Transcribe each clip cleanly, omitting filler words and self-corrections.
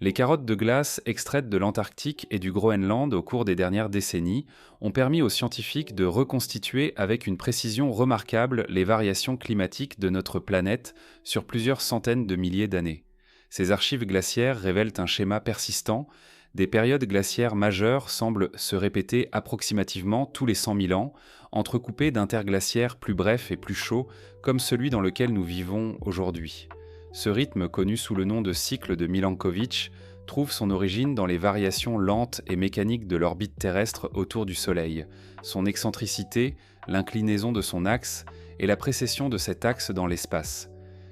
Les carottes de glace extraites de l'Antarctique et du Groenland au cours des dernières décennies ont permis aux scientifiques de reconstituer avec une précision remarquable les variations climatiques de notre planète sur plusieurs centaines de milliers d'années. Ces archives glaciaires révèlent un schéma persistant. Des périodes glaciaires majeures semblent se répéter approximativement tous les 100 000 ans, entrecoupées d'interglaciaires plus brefs et plus chauds, comme celui dans lequel nous vivons aujourd'hui. Ce rythme, connu sous le nom de cycle de Milankovitch, trouve son origine dans les variations lentes et mécaniques de l'orbite terrestre autour du Soleil, son excentricité, l'inclinaison de son axe et la précession de cet axe dans l'espace.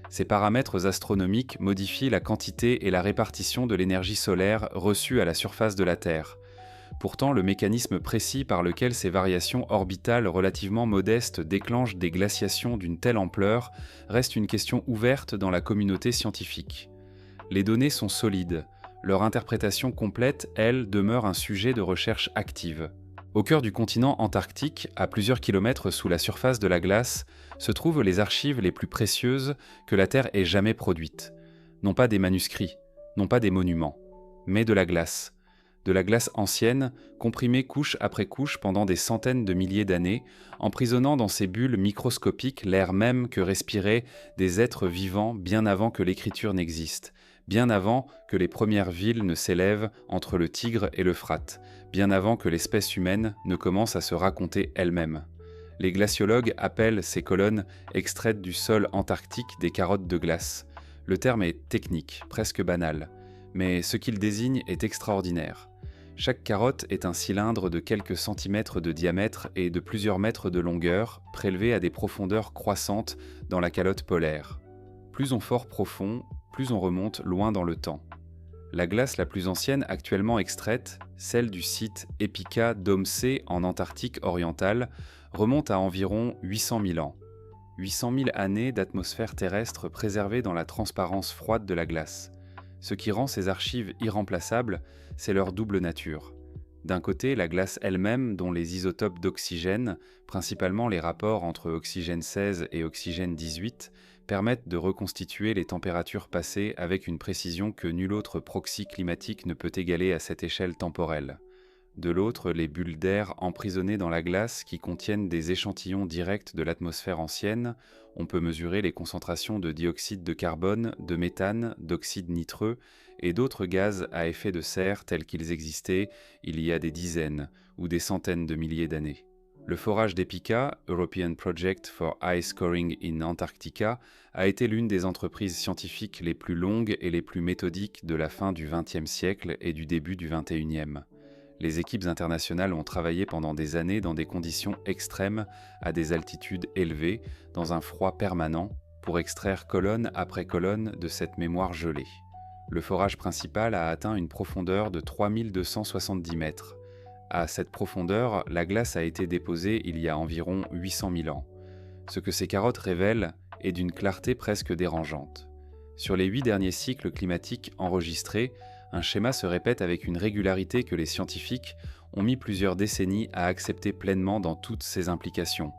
Ces paramètres astronomiques modifient la quantité et la répartition de l'énergie solaire reçue à la surface de la Terre. Pourtant, le mécanisme précis par lequel ces variations orbitales relativement modestes déclenchent des glaciations d'une telle ampleur reste une question ouverte dans la communauté scientifique. Les données sont solides. Leur interprétation complète, elle, demeure un sujet de recherche active. Au cœur du continent antarctique, à plusieurs kilomètres sous la surface de la glace, se trouvent les archives les plus précieuses que la Terre ait jamais produites. Non pas des manuscrits, non pas des monuments, mais de la glace. De la glace ancienne, comprimée couche après couche pendant des centaines de milliers d'années, emprisonnant dans ces bulles microscopiques l'air même que respiraient des êtres vivants bien avant que l'écriture n'existe, bien avant que les premières villes ne s'élèvent entre le Tigre et l'Euphrate, bien avant que l'espèce humaine ne commence à se raconter elle-même. Les glaciologues appellent ces colonnes extraites du sol antarctique des carottes de glace. Le terme est technique, presque banal, mais ce qu'il désigne est extraordinaire. Chaque carotte est un cylindre de quelques centimètres de diamètre et de plusieurs mètres de longueur, prélevé à des profondeurs croissantes dans la calotte polaire. Plus on fort profond, plus on remonte loin dans le temps. La glace la plus ancienne actuellement extraite, celle du site Epica Domsé en Antarctique orientale, remonte à environ 800 000 ans. 800 000 années d'atmosphère terrestre préservée dans la transparence froide de la glace. Ce qui rend ces archives irremplaçables, c'est leur double nature. D'un côté, la glace elle-même, dont les isotopes d'oxygène, principalement les rapports entre oxygène 16 et oxygène 18, permettent de reconstituer les températures passées avec une précision que nul autre proxy climatique ne peut égaler à cette échelle temporelle. De l'autre, les bulles d'air emprisonnées dans la glace qui contiennent des échantillons directs de l'atmosphère ancienne. On peut mesurer les concentrations de dioxyde de carbone, de méthane, d'oxyde nitreux et d'autres gaz à effet de serre tels qu'ils existaient il y a des dizaines ou des centaines de milliers d'années. Le forage d'EPICA, European Project for Ice Coring in Antarctica, a été l'une des entreprises scientifiques les plus longues et les plus méthodiques de la fin du XXe siècle et du début du XXIe. Les équipes internationales ont travaillé pendant des années dans des conditions extrêmes, à des altitudes élevées, dans un froid permanent, pour extraire colonne après colonne de cette mémoire gelée. Le forage principal a atteint une profondeur de 3270 mètres. À cette profondeur, la glace a été déposée il y a environ 800 000 ans. Ce que ces carottes révèlent est d'une clarté presque dérangeante. Sur les 8 derniers cycles climatiques enregistrés, un schéma se répète avec une régularité que les scientifiques ont mis plusieurs décennies à accepter pleinement dans toutes ses implications.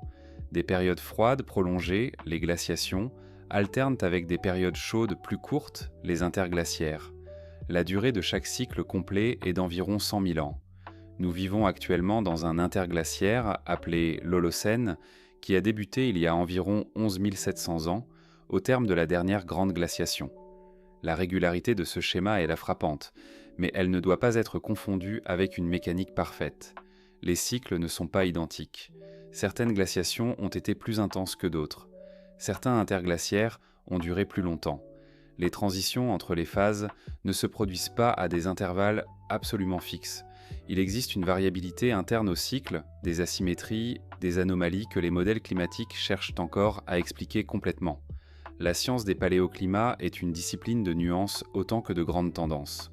Des périodes froides prolongées, les glaciations, alternent avec des périodes chaudes plus courtes, les interglaciaires. La durée de chaque cycle complet est d'environ 100 000 ans. Nous vivons actuellement dans un interglaciaire appelé l'Holocène, qui a débuté il y a environ 11 700 ans, au terme de la dernière grande glaciation. La régularité de ce schéma est la frappante, mais elle ne doit pas être confondue avec une mécanique parfaite. Les cycles ne sont pas identiques. Certaines glaciations ont été plus intenses que d'autres. Certains interglaciaires ont duré plus longtemps. Les transitions entre les phases ne se produisent pas à des intervalles absolument fixes. Il existe une variabilité interne au cycle, des asymétries, des anomalies que les modèles climatiques cherchent encore à expliquer complètement. La science des paléoclimats est une discipline de nuances autant que de grandes tendances.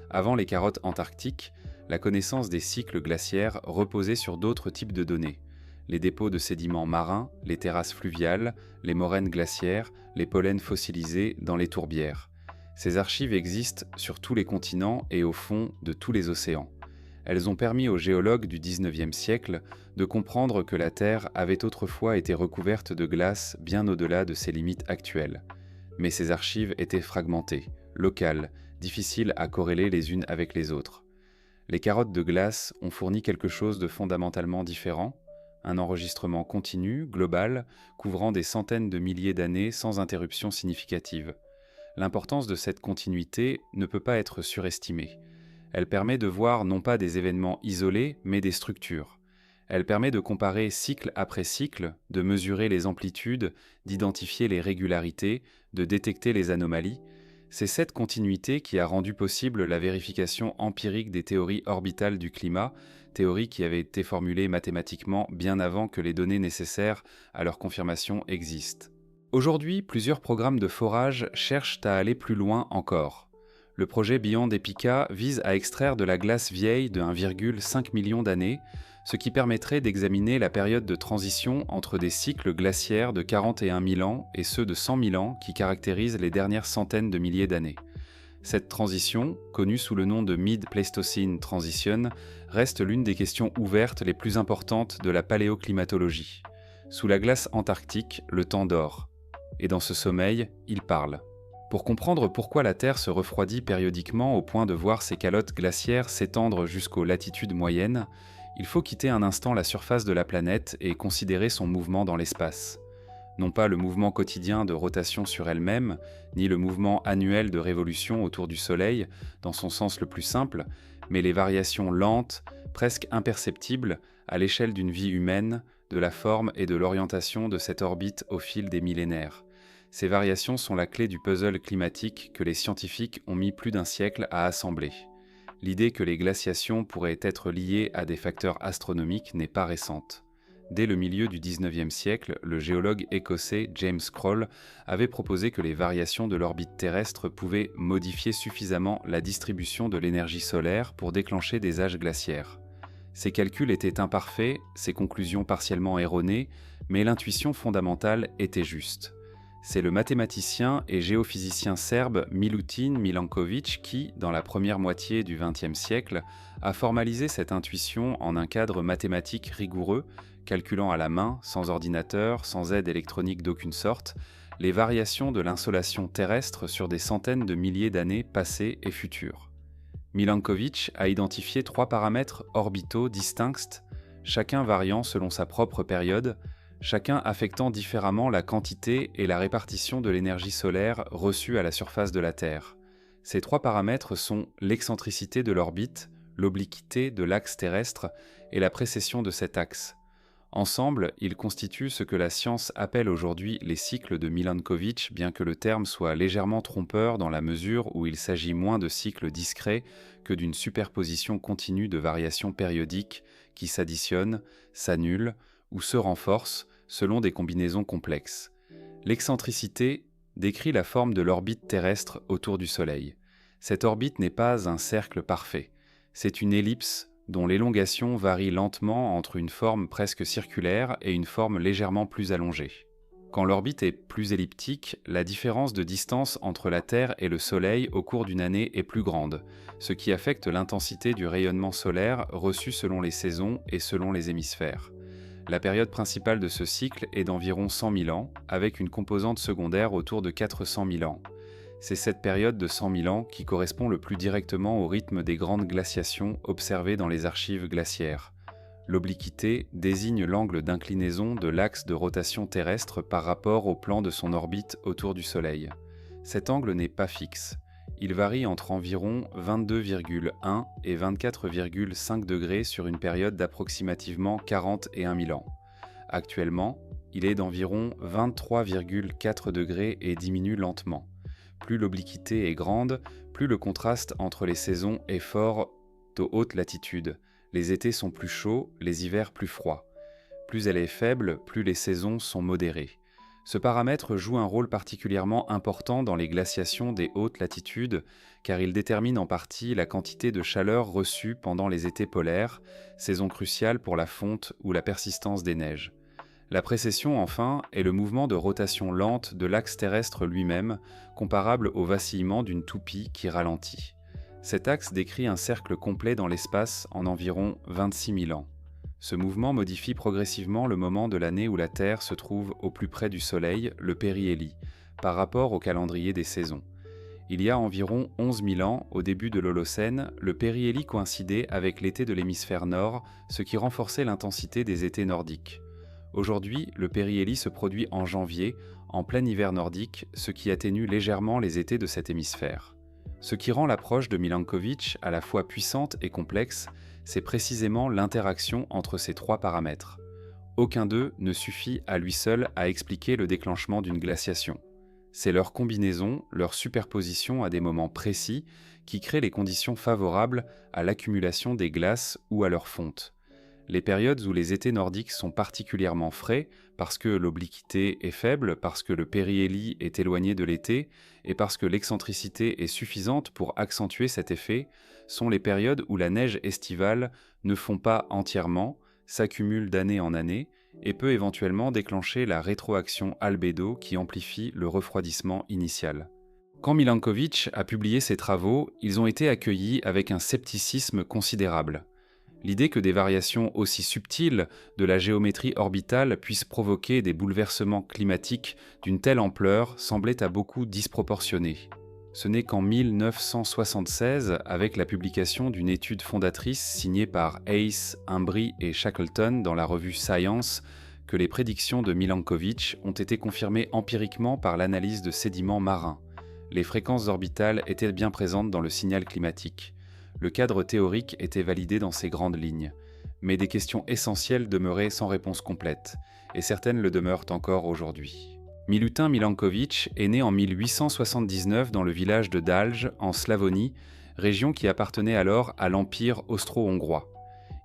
Avant les carottes antarctiques, la connaissance des cycles glaciaires reposait sur d'autres types de données. Les dépôts de sédiments marins, les terrasses fluviales, les moraines glaciaires, les pollens fossilisés dans les tourbières. Ces archives existent sur tous les continents et au fond de tous les océans. Elles ont permis aux géologues du XIXe siècle de comprendre que la Terre avait autrefois été recouverte de glace bien au-delà de ses limites actuelles. Mais ces archives étaient fragmentées, locales, difficiles à corréler les unes avec les autres. Les carottes de glace ont fourni quelque chose de fondamentalement différent, un enregistrement continu, global, couvrant des centaines de milliers d'années sans interruption significative. L'importance de cette continuité ne peut pas être surestimée. Elle permet de voir non pas des événements isolés, mais des structures. Elle permet de comparer cycle après cycle, de mesurer les amplitudes, d'identifier les régularités, de détecter les anomalies. C'est cette continuité qui a rendu possible la vérification empirique des théories orbitales du climat, théories qui avaient été formulées mathématiquement bien avant que les données nécessaires à leur confirmation existent. Aujourd'hui, plusieurs programmes de forage cherchent à aller plus loin encore. Le projet Beyond Epica vise à extraire de la glace vieille de 1,5 million d'années, ce qui permettrait d'examiner la période de transition entre des cycles glaciaires de 41 000 ans et ceux de 100 000 ans qui caractérisent les dernières centaines de milliers d'années. Cette transition, connue sous le nom de Mid-Pleistocene Transition, reste l'une des questions ouvertes les plus importantes de la paléoclimatologie. Sous la glace antarctique, le temps dort. Et dans ce sommeil, il parle. Pour comprendre pourquoi la Terre se refroidit périodiquement au point de voir ses calottes glaciaires s'étendre jusqu'aux latitudes moyennes, il faut quitter un instant la surface de la planète et considérer son mouvement dans l'espace. Non pas le mouvement quotidien de rotation sur elle-même, ni le mouvement annuel de révolution autour du Soleil, dans son sens le plus simple, mais les variations lentes, presque imperceptibles, à l'échelle d'une vie humaine, de la forme et de l'orientation de cette orbite au fil des millénaires. Ces variations sont la clé du puzzle climatique que les scientifiques ont mis plus d'un siècle à assembler. L'idée que les glaciations pourraient être liées à des facteurs astronomiques n'est pas récente. Dès le milieu du XIXe siècle, le géologue écossais James Croll avait proposé que les variations de l'orbite terrestre pouvaient modifier suffisamment la distribution de l'énergie solaire pour déclencher des âges glaciaires. Ces calculs étaient imparfaits, ses conclusions partiellement erronées, mais l'intuition fondamentale était juste. C'est le mathématicien et géophysicien serbe Milutin Milanković qui, dans la première moitié du XXe siècle, a formalisé cette intuition en un cadre mathématique rigoureux, calculant à la main, sans ordinateur, sans aide électronique d'aucune sorte, les variations de l'insolation terrestre sur des centaines de milliers d'années passées et futures. Milanković a identifié 3 paramètres orbitaux distincts, chacun variant selon sa propre période, chacun affectant différemment la quantité et la répartition de l'énergie solaire reçue à la surface de la Terre. Ces 3 paramètres sont l'excentricité de l'orbite, l'obliquité de l'axe terrestre et la précession de cet axe. Ensemble, ils constituent ce que la science appelle aujourd'hui les cycles de Milanković, bien que le terme soit légèrement trompeur dans la mesure où il s'agit moins de cycles discrets que d'une superposition continue de variations périodiques qui s'additionnent, s'annulent ou se renforcent selon des combinaisons complexes. L'excentricité décrit la forme de l'orbite terrestre autour du Soleil. Cette orbite n'est pas un cercle parfait. C'est une ellipse dont l'élongation varie lentement entre une forme presque circulaire et une forme légèrement plus allongée. Quand l'orbite est plus elliptique, la différence de distance entre la Terre et le Soleil au cours d'une année est plus grande, ce qui affecte l'intensité du rayonnement solaire reçu selon les saisons et selon les hémisphères. La période principale de ce cycle est d'environ 100 000 ans, avec une composante secondaire autour de 400 000 ans. C'est cette période de 100 000 ans qui correspond le plus directement au rythme des grandes glaciations observées dans les archives glaciaires. L'obliquité désigne l'angle d'inclinaison de l'axe de rotation terrestre par rapport au plan de son orbite autour du Soleil. Cet angle n'est pas fixe. Il varie entre environ 22,1 et 24,5 degrés sur une période d'approximativement 41 000 ans. Actuellement, il est d'environ 23,4 degrés et diminue lentement. Plus l'obliquité est grande, plus le contraste entre les saisons est fort aux hautes latitudes. Les étés sont plus chauds, les hivers plus froids. Plus elle est faible, plus les saisons sont modérées. Ce paramètre joue un rôle particulièrement important dans les glaciations des hautes latitudes, car il détermine en partie la quantité de chaleur reçue pendant les étés polaires, saison cruciale pour la fonte ou la persistance des neiges. La précession, enfin, est le mouvement de rotation lente de l'axe terrestre lui-même, comparable au vacillement d'une toupie qui ralentit. Cet axe décrit un cercle complet dans l'espace en environ 26 000 ans. Ce mouvement modifie progressivement le moment de l'année où la Terre se trouve au plus près du Soleil, le périhélie, par rapport au calendrier des saisons. Il y a environ 11 000 ans, au début de l'Holocène, le périhélie coïncidait avec l'été de l'hémisphère nord, ce qui renforçait l'intensité des étés nordiques. Aujourd'hui, le périhélie se produit en janvier, en plein hiver nordique, ce qui atténue légèrement les étés de cet hémisphère. Ce qui rend l'approche de Milankovitch à la fois puissante et complexe, c'est précisément l'interaction entre ces trois paramètres. Aucun d'eux ne suffit à lui seul à expliquer le déclenchement d'une glaciation. C'est leur combinaison, leur superposition à des moments précis, qui crée les conditions favorables à l'accumulation des glaces ou à leur fonte. Les périodes où les étés nordiques sont particulièrement frais, parce que l'obliquité est faible, parce que le périhélie est éloigné de l'été, et parce que l'excentricité est suffisante pour accentuer cet effet, sont les périodes où la neige estivale ne fond pas entièrement, s'accumule d'année en année, et peut éventuellement déclencher la rétroaction albédo qui amplifie le refroidissement initial. Quand Milankovitch a publié ses travaux, ils ont été accueillis avec un scepticisme considérable. L'idée que des variations aussi subtiles de la géométrie orbitale puissent provoquer des bouleversements climatiques d'une telle ampleur semblait à beaucoup disproportionnée. Ce n'est qu'en 1976, avec la publication d'une étude fondatrice signée par Hayes, Imbrie et Shackleton dans la revue Science, que les prédictions de Milankovitch ont été confirmées empiriquement par l'analyse de sédiments marins. Les fréquences orbitales étaient bien présentes dans le signal climatique. Le cadre théorique était validé dans ses grandes lignes, mais des questions essentielles demeuraient sans réponse complète, et certaines le demeurent encore aujourd'hui. Milutin Milankovitch est né en 1879 dans le village de Dalj, en Slavonie, région qui appartenait alors à l'Empire austro-hongrois.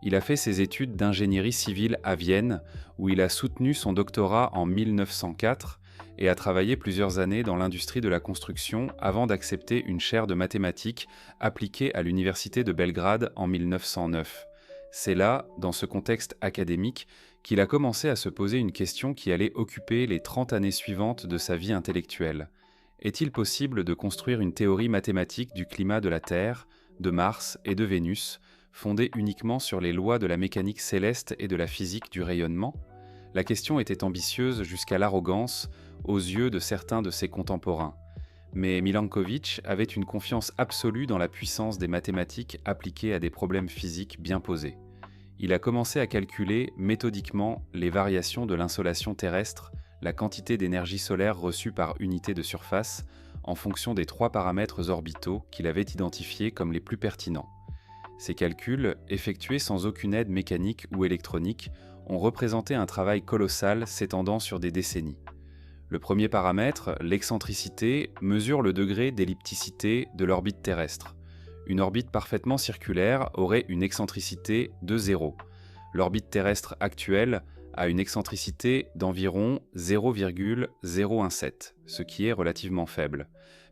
Il a fait ses études d'ingénierie civile à Vienne, où il a soutenu son doctorat en 1904 et a travaillé plusieurs années dans l'industrie de la construction avant d'accepter une chaire de mathématiques appliquée à l'université de Belgrade en 1909. C'est là, dans ce contexte académique, qu'il a commencé à se poser une question qui allait occuper les 30 années suivantes de sa vie intellectuelle. Est-il possible de construire une théorie mathématique du climat de la Terre, de Mars et de Vénus, fondée uniquement sur les lois de la mécanique céleste et de la physique du rayonnement ? La question était ambitieuse jusqu'à l'arrogance aux yeux de certains de ses contemporains. Mais Milankovitch avait une confiance absolue dans la puissance des mathématiques appliquées à des problèmes physiques bien posés. Il a commencé à calculer méthodiquement les variations de l'insolation terrestre, la quantité d'énergie solaire reçue par unité de surface, en fonction des trois paramètres orbitaux qu'il avait identifiés comme les plus pertinents. Ces calculs, effectués sans aucune aide mécanique ou électronique, ont représenté un travail colossal s'étendant sur des décennies. Le premier paramètre, l'excentricité, mesure le degré d'ellipticité de l'orbite terrestre. Une orbite parfaitement circulaire aurait une excentricité de 0. L'orbite terrestre actuelle a une excentricité d'environ 0,017, ce qui est relativement faible.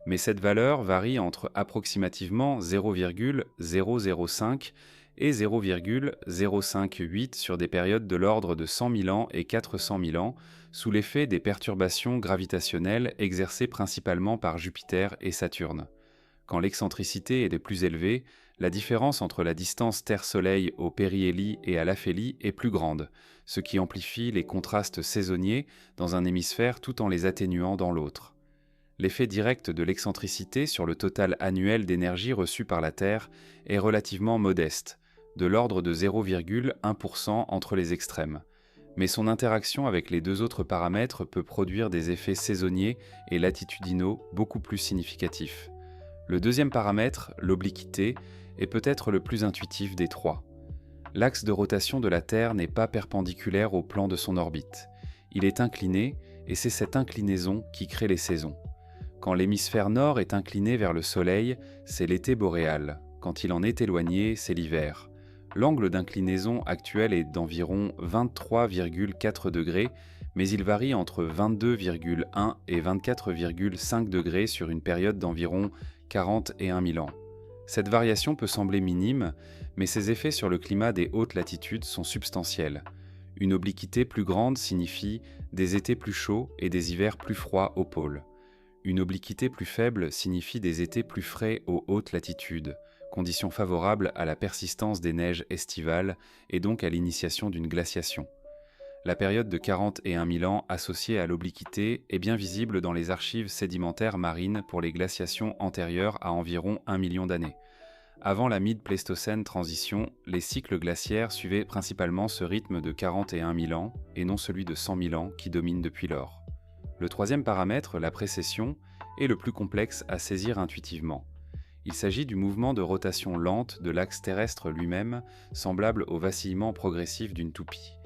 Mais cette valeur varie entre approximativement 0,005 et 0,058 sur des périodes de l'ordre de 100 000 ans et 400 000 ans, sous l'effet des perturbations gravitationnelles exercées principalement par Jupiter et Saturne. Quand l'excentricité est des plus élevée, la différence entre la distance Terre-Soleil au périhélie et à l'aphélie est plus grande, ce qui amplifie les contrastes saisonniers dans un hémisphère tout en les atténuant dans l'autre. L'effet direct de l'excentricité sur le total annuel d'énergie reçue par la Terre est relativement modeste, de l'ordre de 0,1% entre les extrêmes. Mais son interaction avec les deux autres paramètres peut produire des effets saisonniers et latitudinaux beaucoup plus significatifs. Le deuxième paramètre, l'obliquité, est peut-être le plus intuitif des trois. L'axe de rotation de la Terre n'est pas perpendiculaire au plan de son orbite. Il est incliné, et c'est cette inclinaison qui crée les saisons. Quand l'hémisphère nord est incliné vers le Soleil, c'est l'été boréal. Quand il en est éloigné, c'est l'hiver. L'angle d'inclinaison actuel est d'environ 23,4 degrés, mais il varie entre 22,1 et 24,5 degrés sur une période d'environ 41 000 ans. Cette variation peut sembler minime, mais ses effets sur le climat des hautes latitudes sont substantiels. Une obliquité plus grande signifie des étés plus chauds et des hivers plus froids au pôle. Une obliquité plus faible signifie des étés plus frais aux hautes latitudes, conditions favorables à la persistance des neiges estivales et donc à l'initiation d'une glaciation. La période de 41 000 ans associée à l'obliquité est bien visible dans les archives sédimentaires marines pour les glaciations antérieures à environ 1 million d'années. Avant la mid-Pléistocène transition, les cycles glaciaires suivaient principalement ce rythme de 41 000 ans et non celui de 100 000 ans qui domine depuis lors. Le troisième paramètre, la précession, est le plus complexe à saisir intuitivement. Il s'agit du mouvement de rotation lente de l'axe terrestre lui-même, semblable au vacillement progressif d'une toupie.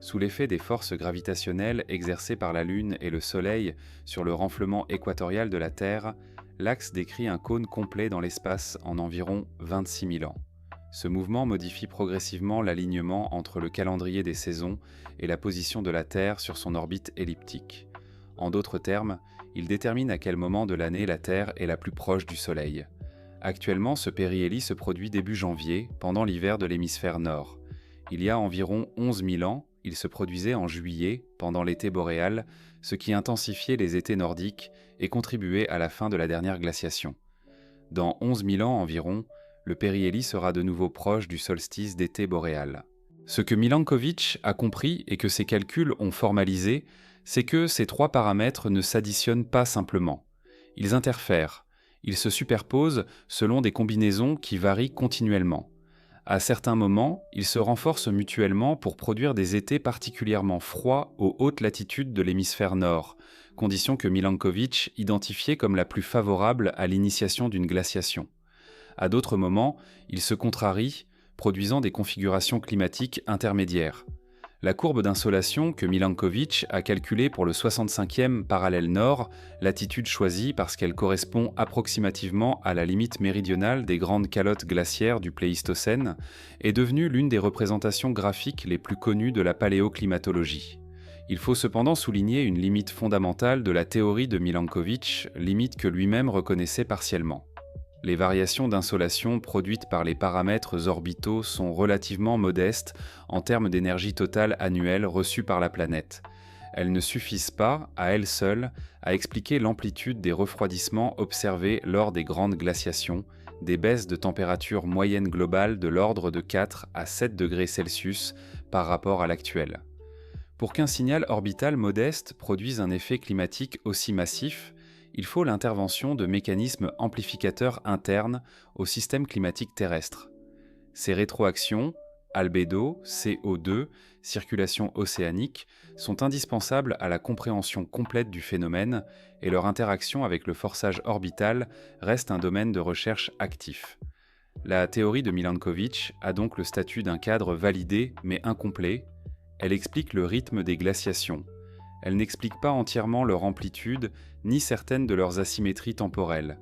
Sous l'effet des forces gravitationnelles exercées par la Lune et le Soleil sur le renflement équatorial de la Terre, l'axe décrit un cône complet dans l'espace en environ 26 000 ans. Ce mouvement modifie progressivement l'alignement entre le calendrier des saisons et la position de la Terre sur son orbite elliptique. En d'autres termes, il détermine à quel moment de l'année la Terre est la plus proche du Soleil. Actuellement, ce périhélie se produit début janvier, pendant l'hiver de l'hémisphère nord. Il y a environ 11 000 ans, il se produisait en juillet, pendant l'été boréal, ce qui intensifiait les étés nordiques et contribuait à la fin de la dernière glaciation. Dans 11 000 ans environ, le périhélie sera de nouveau proche du solstice d'été boréal. Ce que Milankovitch a compris et que ses calculs ont formalisé, c'est que ces trois paramètres ne s'additionnent pas simplement. Ils interfèrent, ils se superposent selon des combinaisons qui varient continuellement. À certains moments, ils se renforcent mutuellement pour produire des étés particulièrement froids aux hautes latitudes de l'hémisphère nord, condition que Milankovitch identifiait comme la plus favorable à l'initiation d'une glaciation. À d'autres moments, ils se contrarient, produisant des configurations climatiques intermédiaires. La courbe d'insolation que Milankovitch a calculée pour le 65e parallèle nord, latitude choisie parce qu'elle correspond approximativement à la limite méridionale des grandes calottes glaciaires du Pléistocène, est devenue l'une des représentations graphiques les plus connues de la paléoclimatologie. Il faut cependant souligner une limite fondamentale de la théorie de Milankovitch, limite que lui-même reconnaissait partiellement. Les variations d'insolation produites par les paramètres orbitaux sont relativement modestes en termes d'énergie totale annuelle reçue par la planète. Elles ne suffisent pas, à elles seules, à expliquer l'amplitude des refroidissements observés lors des grandes glaciations, des baisses de température moyenne globale de l'ordre de 4 à 7 degrés Celsius par rapport à l'actuel. Pour qu'un signal orbital modeste produise un effet climatique aussi massif, il faut l'intervention de mécanismes amplificateurs internes au système climatique terrestre. Ces rétroactions, albédo, CO2, circulation océanique, sont indispensables à la compréhension complète du phénomène et leur interaction avec le forçage orbital reste un domaine de recherche actif. La théorie de Milankovitch a donc le statut d'un cadre validé mais incomplet. Elle explique le rythme des glaciations. Elle n'explique pas entièrement leur amplitude, ni certaines de leurs asymétries temporelles.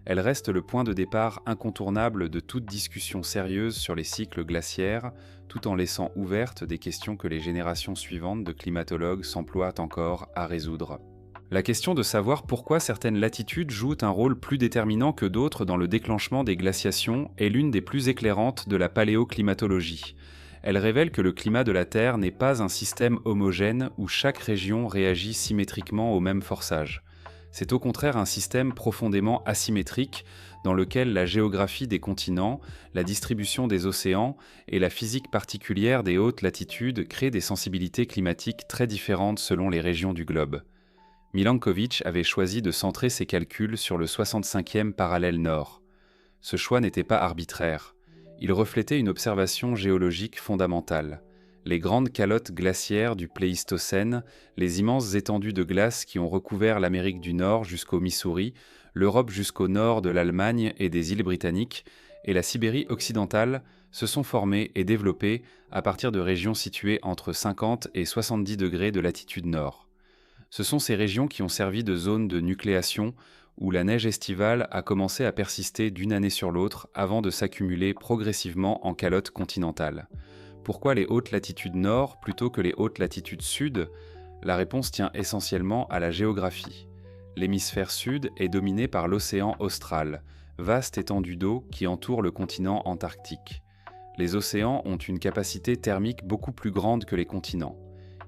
Elle reste le point de départ incontournable de toute discussion sérieuse sur les cycles glaciaires, tout en laissant ouvertes des questions que les générations suivantes de climatologues s'emploient encore à résoudre. La question de savoir pourquoi certaines latitudes jouent un rôle plus déterminant que d'autres dans le déclenchement des glaciations est l'une des plus éclairantes de la paléoclimatologie. Elle révèle que le climat de la Terre n'est pas un système homogène où chaque région réagit symétriquement au même forçage. C'est au contraire un système profondément asymétrique dans lequel la géographie des continents, la distribution des océans et la physique particulière des hautes latitudes créent des sensibilités climatiques très différentes selon les régions du globe. Milankovitch avait choisi de centrer ses calculs sur le 65e parallèle nord. Ce choix n'était pas arbitraire. Il reflétait une observation géologique fondamentale. Les grandes calottes glaciaires du Pléistocène, les immenses étendues de glace qui ont recouvert l'Amérique du Nord jusqu'au Missouri, l'Europe jusqu'au nord de l'Allemagne et des îles britanniques, et la Sibérie occidentale, se sont formées et développées à partir de régions situées entre 50 et 70 degrés de latitude nord. Ce sont ces régions qui ont servi de zone de nucléation où la neige estivale a commencé à persister d'une année sur l'autre avant de s'accumuler progressivement en calotte continentale. Pourquoi les hautes latitudes nord plutôt que les hautes latitudes sud ? La réponse tient essentiellement à la géographie. L'hémisphère sud est dominé par l'océan austral, vaste étendue d'eau qui entoure le continent antarctique. Les océans ont une capacité thermique beaucoup plus grande que les continents.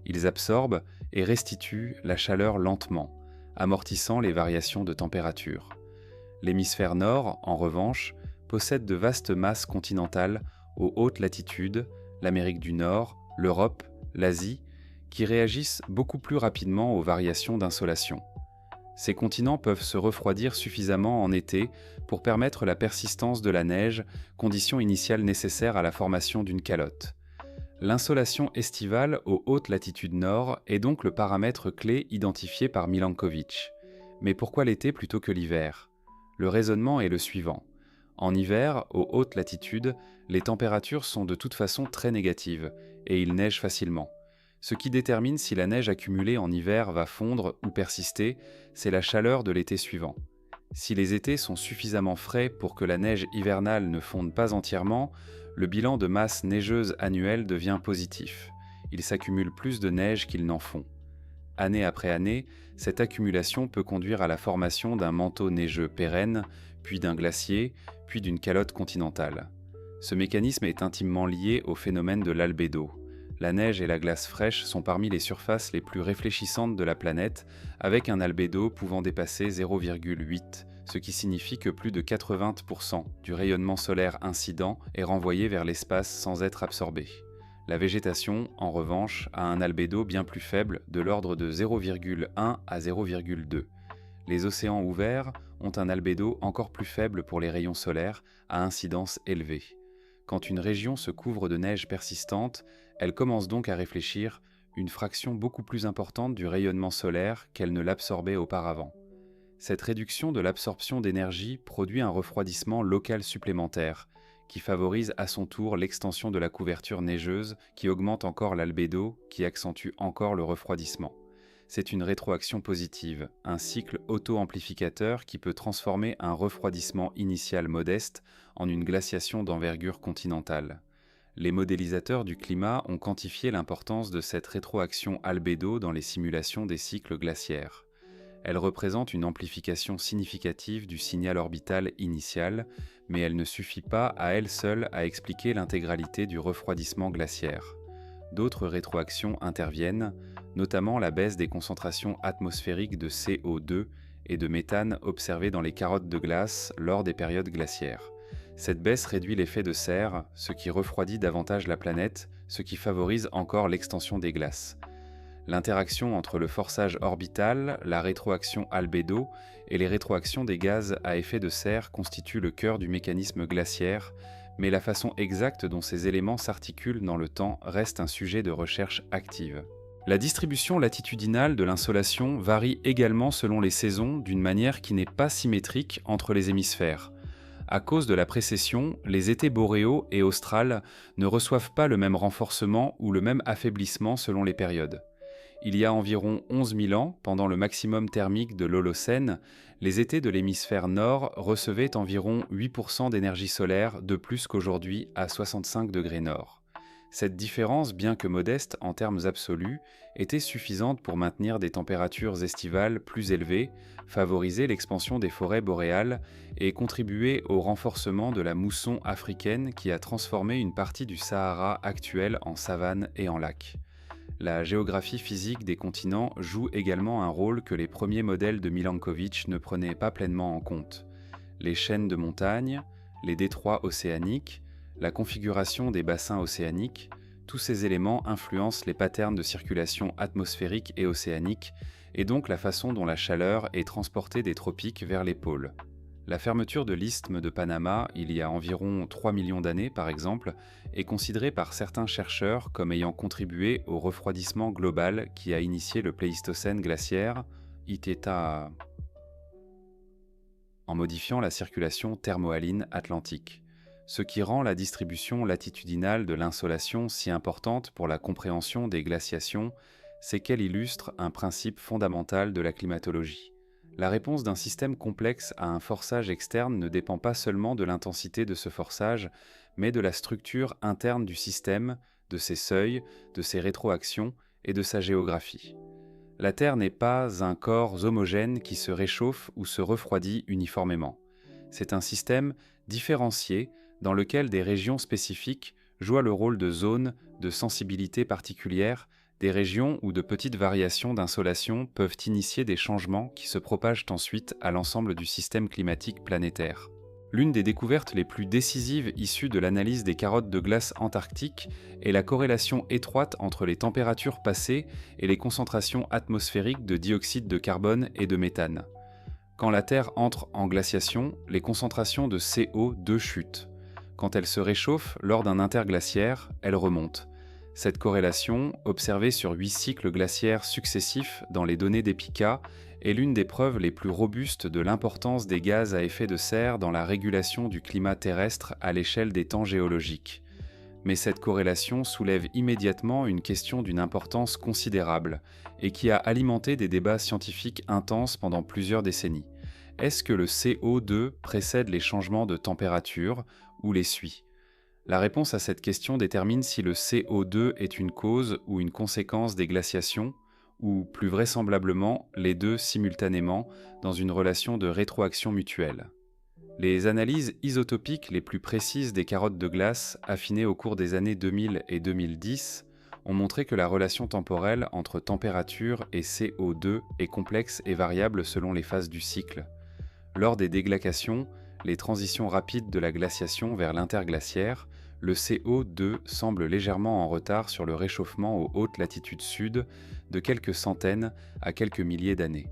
Ils absorbent et restituent la chaleur lentement, amortissant les variations de température. L'hémisphère nord, en revanche, possède de vastes masses continentales aux hautes latitudes, l'Amérique du Nord, l'Europe, l'Asie, qui réagissent beaucoup plus rapidement aux variations d'insolation. Ces continents peuvent se refroidir suffisamment en été pour permettre la persistance de la neige, condition initiale nécessaire à la formation d'une calotte. L'insolation estivale aux hautes latitudes nord est donc le paramètre clé identifié par Milankovitch. Mais pourquoi l'été plutôt que l'hiver ? Le raisonnement est le suivant. En hiver, aux hautes latitudes, les températures sont de toute façon très négatives et il neige facilement. Ce qui détermine si la neige accumulée en hiver va fondre ou persister, c'est la chaleur de l'été suivant. Si les étés sont suffisamment frais pour que la neige hivernale ne fonde pas entièrement, le bilan de masse neigeuse annuelle devient positif. Il s'accumule plus de neige qu'il n'en fond. Année après année, cette accumulation peut conduire à la formation d'un manteau neigeux pérenne, puis d'un glacier, puis d'une calotte continentale. Ce mécanisme est intimement lié au phénomène de l'albédo. La neige et la glace fraîche sont parmi les surfaces les plus réfléchissantes de la planète, avec un albédo pouvant dépasser 0,8, ce qui signifie que plus de 80% du rayonnement solaire incident est renvoyé vers l'espace sans être absorbé. La végétation, en revanche, a un albédo bien plus faible, de l'ordre de 0,1 à 0,2. Les océans ouverts ont un albédo encore plus faible pour les rayons solaires, à incidence élevée. Quand une région se couvre de neige persistante, elle commence donc à réfléchir une fraction beaucoup plus importante du rayonnement solaire qu'elle ne l'absorbait auparavant. Cette réduction de l'absorption d'énergie produit un refroidissement local supplémentaire, qui favorise à son tour l'extension de la couverture neigeuse, qui augmente encore l'albédo, qui accentue encore le refroidissement. C'est une rétroaction positive, un cycle auto-amplificateur qui peut transformer un refroidissement initial modeste en une glaciation d'envergure continentale. Les modélisateurs du climat ont quantifié l'importance de cette rétroaction albédo dans les simulations des cycles glaciaires. Elle représente une amplification significative du signal orbital initial, mais elle ne suffit pas à elle seule à expliquer l'intégralité du refroidissement glaciaire. D'autres rétroactions interviennent, notamment la baisse des concentrations atmosphériques de CO2 et de méthane observées dans les carottes de glace lors des périodes glaciaires. Cette baisse réduit l'effet de serre, ce qui refroidit davantage la planète, ce qui favorise encore l'extension des glaces. L'interaction entre le forçage orbital, la rétroaction albédo et les rétroactions des gaz à effet de serre constituent le cœur du mécanisme glaciaire, mais la façon exacte dont ces éléments s'articulent dans le temps reste un sujet de recherche active. La distribution latitudinale de l'insolation varie également selon les saisons d'une manière qui n'est pas symétrique entre les hémisphères. À cause de la précession, les étés boréaux et australes ne reçoivent pas le même renforcement ou le même affaiblissement selon les périodes. Il y a environ 11 000 ans, pendant le maximum thermique de l'Holocène, les étés de l'hémisphère nord recevaient environ 8% d'énergie solaire de plus qu'aujourd'hui à 65 degrés nord. Cette différence, bien que modeste en termes absolus, était suffisante pour maintenir des températures estivales plus élevées, favoriser l'expansion des forêts boréales et contribuer au renforcement de la mousson africaine qui a transformé une partie du Sahara actuel en savane et en lac. La géographie physique des continents joue également un rôle que les premiers modèles de Milankovitch ne prenaient pas pleinement en compte. Les chaînes de montagnes, les détroits océaniques, la configuration des bassins océaniques, tous ces éléments influencent les patterns de circulation atmosphérique et océanique, et donc la façon dont la chaleur est transportée des tropiques vers les pôles. La fermeture de l'isthme de Panama, il y a environ 3 millions d'années par exemple, est considérée par certains chercheurs comme ayant contribué au refroidissement global qui a initié le Pléistocène glaciaire, Iteta, en modifiant la circulation thermohaline atlantique, ce qui rend la distribution latitudinale de l'insolation si importante pour la compréhension des glaciations, c'est qu'elle illustre un principe fondamental de la climatologie. La réponse d'un système complexe à un forçage externe ne dépend pas seulement de l'intensité de ce forçage, mais de la structure interne du système, de ses seuils, de ses rétroactions et de sa géographie. La Terre n'est pas un corps homogène qui se réchauffe ou se refroidit uniformément. C'est un système différencié dans lequel des régions spécifiques jouent le rôle de zones de sensibilité particulière, des régions où de petites variations d'insolation peuvent initier des changements qui se propagent ensuite à l'ensemble du système climatique planétaire. L'une des découvertes les plus décisives issues de l'analyse des carottes de glace antarctiques est la corrélation étroite entre les températures passées et les concentrations atmosphériques de dioxyde de carbone et de méthane. Quand la Terre entre en glaciation, les concentrations de CO2 chutent. Quand elle se réchauffe lors d'un interglaciaire, elle remonte. Cette corrélation, observée sur 8 cycles glaciaires successifs dans les données d'EPICA, est l'une des preuves les plus robustes de l'importance des gaz à effet de serre dans la régulation du climat terrestre à l'échelle des temps géologiques. Mais cette corrélation soulève immédiatement une question d'une importance considérable et qui a alimenté des débats scientifiques intenses pendant plusieurs décennies. Est-ce que le CO2 précède les changements de température ou les suit ? La réponse à cette question détermine si le CO2 est une cause ou une conséquence des glaciations, ou plus vraisemblablement les deux simultanément dans une relation de rétroaction mutuelle. Les analyses isotopiques les plus précises des carottes de glace, affinées au cours des années 2000 et 2010, ont montré que la relation temporelle entre température et CO2 est complexe et variable selon les phases du cycle. Lors des déglaciations, les transitions rapides de la glaciation vers l'interglaciaire, le CO2 semble légèrement en retard sur le réchauffement aux hautes latitudes sud de quelques centaines à quelques milliers d'années.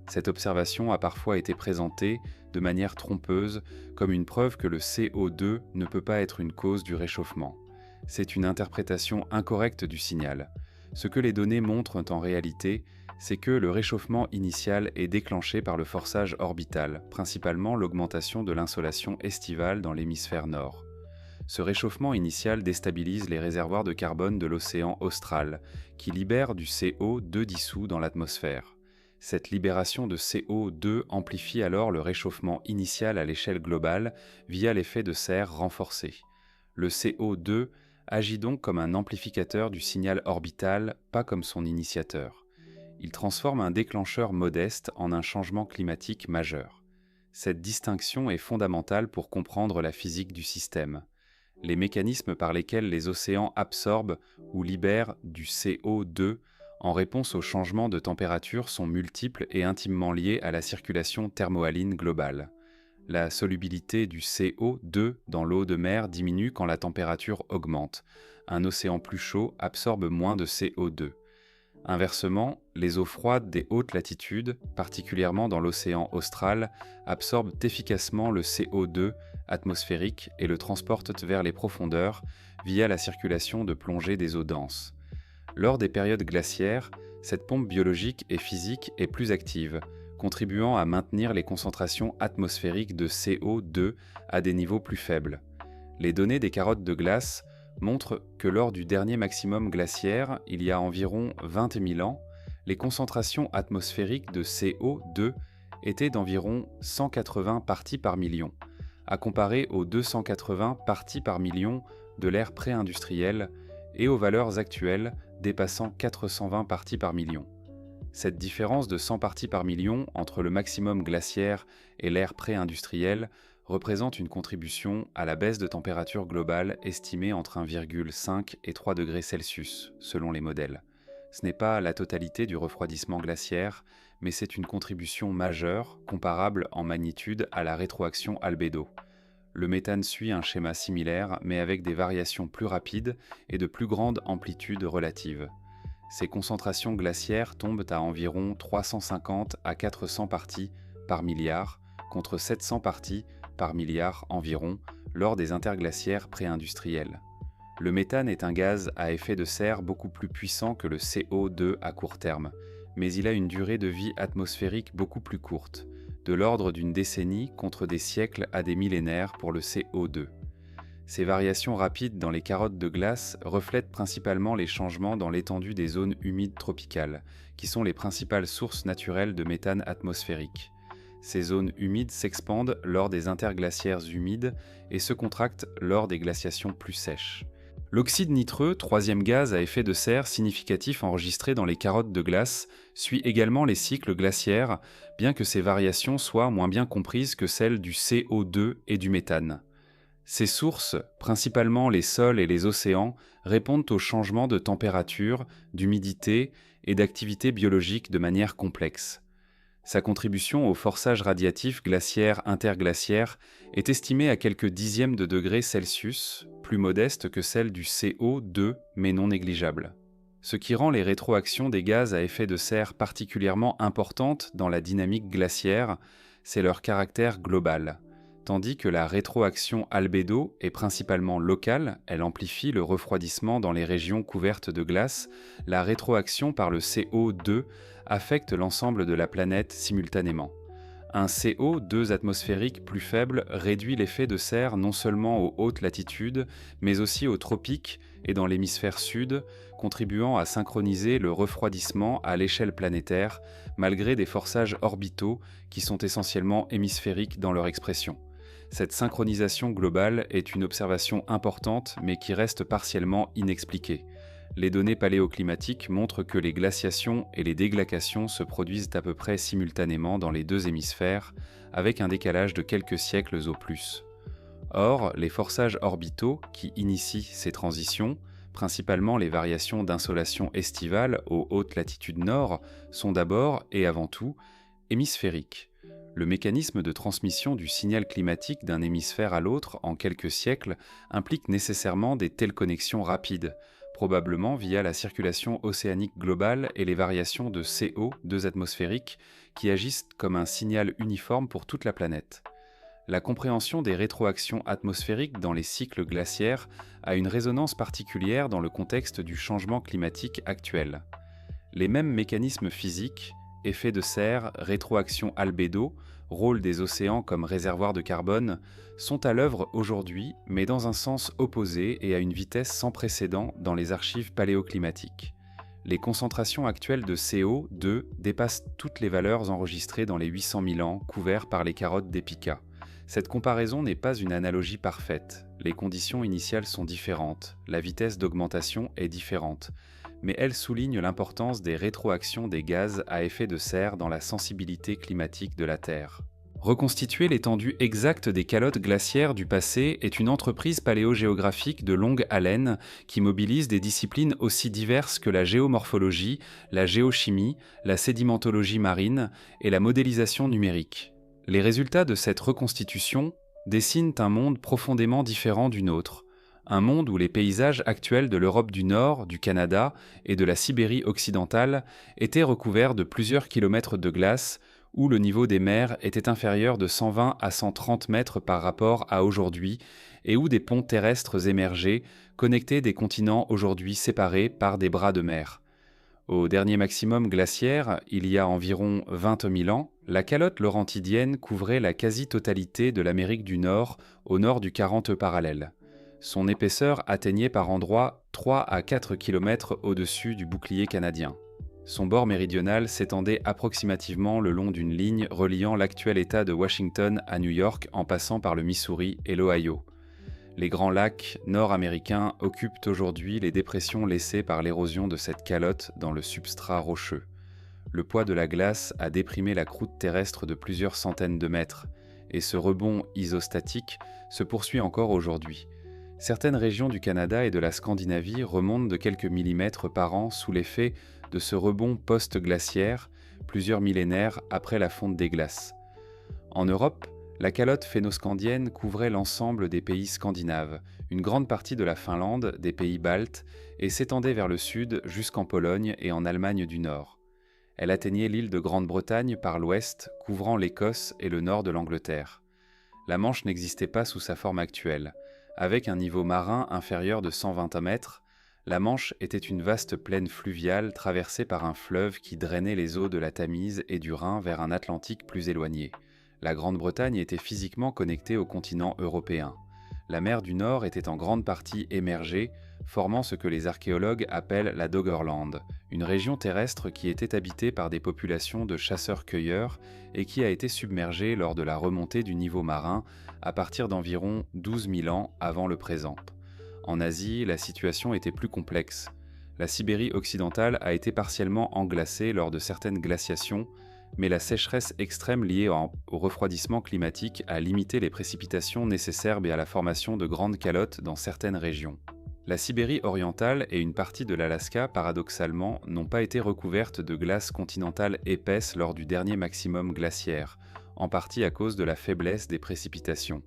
Cette observation a parfois été présentée, de manière trompeuse, comme une preuve que le CO2 ne peut pas être une cause du réchauffement. C'est une interprétation incorrecte du signal. Ce que les données montrent en réalité, c'est que le réchauffement initial est déclenché par le forçage orbital, principalement l'augmentation de l'insolation estivale dans l'hémisphère nord. Ce réchauffement initial déstabilise les réservoirs de carbone de l'océan austral, qui libèrent du CO2 dissous dans l'atmosphère. Cette libération de CO2 amplifie alors le réchauffement initial à l'échelle globale via l'effet de serre renforcé. Le CO2 agit donc comme un amplificateur du signal orbital, pas comme son initiateur. Il transforme un déclencheur modeste en un changement climatique majeur. Cette distinction est fondamentale pour comprendre la physique du système. Les mécanismes par lesquels les océans absorbent ou libèrent du CO2 en réponse aux changements de température sont multiples et intimement liés à la circulation thermohaline globale. La solubilité du CO2 dans l'eau de mer diminue quand la température augmente. Un océan plus chaud absorbe moins de CO2. Inversement, les eaux froides des hautes latitudes, particulièrement dans l'océan austral, absorbent efficacement le CO2 atmosphérique et le transportent vers les profondeurs via la circulation de plongée des eaux denses. Lors des périodes glaciaires, cette pompe biologique et physique est plus active, contribuant à maintenir les concentrations atmosphériques de CO2 à des niveaux plus faibles. Les données des carottes de glace montrent que lors du dernier maximum glaciaire, il y a environ 20 000 ans, les concentrations atmosphériques de CO2 étaient d'environ 180 parties par million, à comparer aux 280 parties par million de l'ère pré-industrielle et aux valeurs actuelles dépassant 420 parties par million. Cette différence de 100 parties par million entre le maximum glaciaire et l'ère pré-industrielle représente une contribution à la baisse de température globale estimée entre 1,5 et 3 degrés Celsius, selon les modèles. Ce n'est pas la totalité du refroidissement glaciaire, mais c'est une contribution majeure, comparable en magnitude à la rétroaction albédo. Le méthane suit un schéma similaire, mais avec des variations plus rapides et de plus grande amplitude relative. Ces concentrations glaciaires tombent à environ 350 à 400 parties par milliard, contre 700 parties par milliard environ lors des interglaciaires pré-industriels. Le méthane est un gaz à effet de serre beaucoup plus puissant que le CO2 à court terme, mais il a une durée de vie atmosphérique beaucoup plus courte, de l'ordre d'une décennie contre des siècles à des millénaires pour le CO2. Ces variations rapides dans les carottes de glace reflètent principalement les changements dans l'étendue des zones humides tropicales, qui sont les principales sources naturelles de méthane atmosphérique. Ces zones humides s'expandent lors des interglaciaires humides et se contractent lors des glaciations plus sèches. L'oxyde nitreux, troisième gaz à effet de serre significatif enregistré dans les carottes de glace, suit également les cycles glaciaires, bien que ces variations soient moins bien comprises que celles du CO2 et du méthane. Ces sources, principalement les sols et les océans, répondent aux changements de température, d'humidité et d'activité biologique de manière complexe. Sa contribution au forçage radiatif glaciaire-interglaciaire est estimée à quelques dixièmes de degrés Celsius, plus modeste que celle du CO2 mais non négligeable. Ce qui rend les rétroactions des gaz à effet de serre particulièrement importantes dans la dynamique glaciaire, c'est leur caractère global. Tandis que la rétroaction albédo est principalement locale, elle amplifie le refroidissement dans les régions couvertes de glace, la rétroaction par le CO2 affecte l'ensemble de la planète simultanément. Un CO2 atmosphérique plus faible réduit l'effet de serre non seulement aux hautes latitudes, mais aussi aux tropiques et dans l'hémisphère sud, contribuant à synchroniser le refroidissement à l'échelle planétaire, malgré des forçages orbitaux qui sont essentiellement hémisphériques dans leur expression. Cette synchronisation globale est une observation importante, mais qui reste partiellement inexpliquée. Les données paléoclimatiques montrent que les glaciations et les déglaciations se produisent à peu près simultanément dans les deux hémisphères, avec un décalage de quelques siècles au plus. Or, les forçages orbitaux qui initient ces transitions, principalement les variations d'insolation estivale aux hautes latitudes nord, sont d'abord et avant tout hémisphériques. Le mécanisme de transmission du signal climatique d'un hémisphère à l'autre en quelques siècles implique nécessairement des telles connexions rapides, probablement via la circulation océanique globale et les variations de CO2 atmosphériques qui agissent comme un signal uniforme pour toute la planète. La compréhension des rétroactions atmosphériques dans les cycles glaciaires a une résonance particulière dans le contexte du changement climatique actuel. Les mêmes mécanismes physiques, effet de serre, rétroaction albédo, rôle des océans comme réservoir de carbone, sont à l'œuvre aujourd'hui, mais dans un sens opposé et à une vitesse sans précédent dans les archives paléoclimatiques. Les concentrations actuelles de CO2 dépassent toutes les valeurs enregistrées dans les 800 000 ans couverts par les carottes d'Epica. Cette comparaison n'est pas une analogie parfaite. Les conditions initiales sont différentes, la vitesse d'augmentation est différente, mais elle souligne l'importance des rétroactions des gaz à effet de serre dans la sensibilité climatique de la Terre. Reconstituer l'étendue exacte des calottes glaciaires du passé est une entreprise paléogéographique de longue haleine qui mobilise des disciplines aussi diverses que la géomorphologie, la géochimie, la sédimentologie marine et la modélisation numérique. Les résultats de cette reconstitution dessinent un monde profondément différent du nôtre, un monde où les paysages actuels de l'Europe du Nord, du Canada et de la Sibérie occidentale étaient recouverts de plusieurs kilomètres de glace, où le niveau des mers était inférieur de 120 à 130 mètres par rapport à aujourd'hui, et où des ponts terrestres émergeaient, connectaient des continents aujourd'hui séparés par des bras de mer. Au dernier maximum glaciaire, il y a environ 20 000 ans, la calotte laurentidienne couvrait la quasi-totalité de l'Amérique du Nord au nord du 40 parallèle. Son épaisseur atteignait par endroits 3 à 4 km au-dessus du bouclier canadien. Son bord méridional s'étendait approximativement le long d'une ligne reliant l'actuel État de Washington à New York en passant par le Missouri et l'Ohio. Les grands lacs nord-américains occupent aujourd'hui les dépressions laissées par l'érosion de cette calotte dans le substrat rocheux. Le poids de la glace a déprimé la croûte terrestre de plusieurs centaines de mètres, et ce rebond isostatique se poursuit encore aujourd'hui. Certaines régions du Canada et de la Scandinavie remontent de quelques millimètres par an sous l'effet de ce rebond post-glaciaire, plusieurs millénaires après la fonte des glaces. En Europe, la calotte phénoscandienne couvrait l'ensemble des pays scandinaves, une grande partie de la Finlande, des pays baltes, et s'étendait vers le sud jusqu'en Pologne et en Allemagne du Nord. Elle atteignait l'île de Grande-Bretagne par l'ouest, couvrant l'Écosse et le nord de l'Angleterre. La Manche n'existait pas sous sa forme actuelle. Avec un niveau marin inférieur de 120 mètres, la Manche était une vaste plaine fluviale traversée par un fleuve qui drainait les eaux de la Tamise et du Rhin vers un Atlantique plus éloigné. La Grande-Bretagne était physiquement connectée au continent européen. La mer du Nord était en grande partie émergée, formant ce que les archéologues appellent la Doggerland, une région terrestre qui était habitée par des populations de chasseurs-cueilleurs et qui a été submergée lors de la remontée du niveau marin à partir d'environ 12 000 ans avant le présent. En Asie, la situation était plus complexe. La Sibérie occidentale a été partiellement englacée lors de certaines glaciations, mais la sécheresse extrême liée au refroidissement climatique a limité les précipitations nécessaires à la formation de grandes calottes dans certaines régions. La Sibérie orientale et une partie de l'Alaska, paradoxalement, n'ont pas été recouvertes de glace continentale épaisse lors du dernier maximum glaciaire, en partie à cause de la faiblesse des précipitations.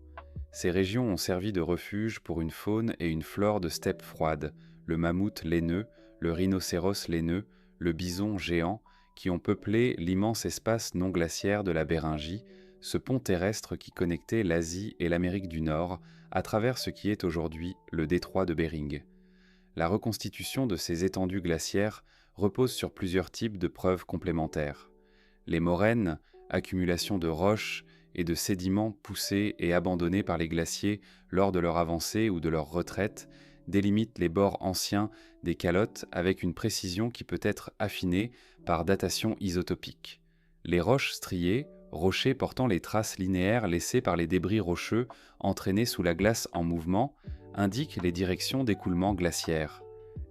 Ces régions ont servi de refuge pour une faune et une flore de steppe froide, le mammouth laineux, le rhinocéros laineux, le bison géant, qui ont peuplé l'immense espace non glaciaire de la Béringie, ce pont terrestre qui connectait l'Asie et l'Amérique du Nord à travers ce qui est aujourd'hui le détroit de Bering. La reconstitution de ces étendues glaciaires repose sur plusieurs types de preuves complémentaires. Les moraines, accumulation de roches et de sédiments poussés et abandonnés par les glaciers lors de leur avancée ou de leur retraite, délimitent les bords anciens des calottes avec une précision qui peut être affinée par datation isotopique. Les roches striées, rochers portant les traces linéaires laissées par les débris rocheux entraînés sous la glace en mouvement, indiquent les directions d'écoulement glaciaire.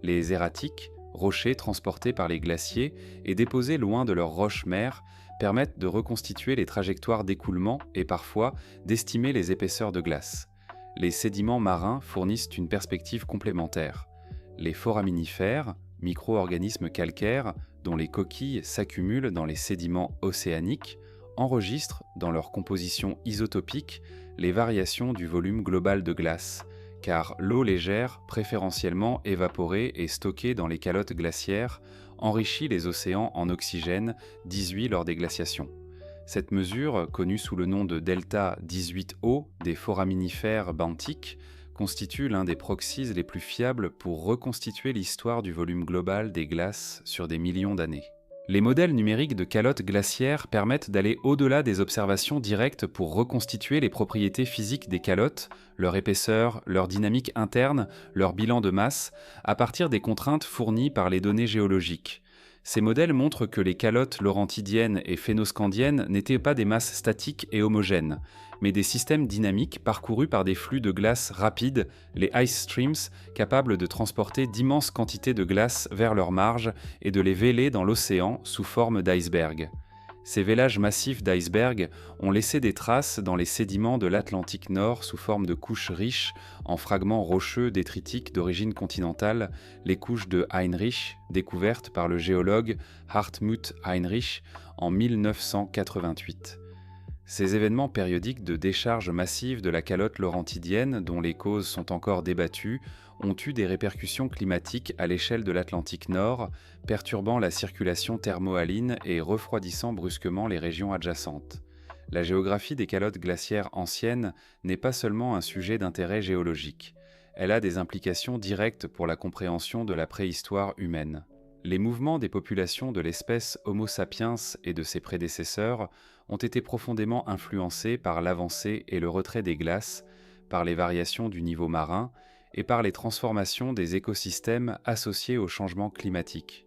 Les erratiques, rochers transportés par les glaciers et déposés loin de leurs roches-mères, permettent de reconstituer les trajectoires d'écoulement et parfois d'estimer les épaisseurs de glace. Les sédiments marins fournissent une perspective complémentaire. Les foraminifères, micro-organismes calcaires dont les coquilles s'accumulent dans les sédiments océaniques, enregistrent dans leur composition isotopique les variations du volume global de glace, car l'eau légère, préférentiellement évaporée et stockée dans les calottes glaciaires, enrichit les océans en oxygène 18 lors des glaciations. Cette mesure, connue sous le nom de delta 18O des foraminifères benthiques, constitue l'un des proxies les plus fiables pour reconstituer l'histoire du volume global des glaces sur des millions d'années. Les modèles numériques de calottes glaciaires permettent d'aller au-delà des observations directes pour reconstituer les propriétés physiques des calottes, leur épaisseur, leur dynamique interne, leur bilan de masse, à partir des contraintes fournies par les données géologiques. Ces modèles montrent que les calottes laurentidiennes et phénoscandiennes n'étaient pas des masses statiques et homogènes, mais des systèmes dynamiques parcourus par des flux de glace rapides, les ice streams, capables de transporter d'immenses quantités de glace vers leurs marges et de les véler dans l'océan sous forme d'icebergs. Ces vélages massifs d'icebergs ont laissé des traces dans les sédiments de l'Atlantique Nord sous forme de couches riches en fragments rocheux détritiques d'origine continentale, les couches de Heinrich, découvertes par le géologue Hartmut Heinrich en 1988. Ces événements périodiques de décharge massive de la calotte laurentidienne, dont les causes sont encore débattues, ont eu des répercussions climatiques à l'échelle de l'Atlantique Nord, perturbant la circulation thermohaline et refroidissant brusquement les régions adjacentes. La géographie des calottes glaciaires anciennes n'est pas seulement un sujet d'intérêt géologique. Elle a des implications directes pour la compréhension de la préhistoire humaine. Les mouvements des populations de l'espèce Homo sapiens et de ses prédécesseurs ont été profondément influencés par l'avancée et le retrait des glaces, par les variations du niveau marin et par les transformations des écosystèmes associés au changement climatique.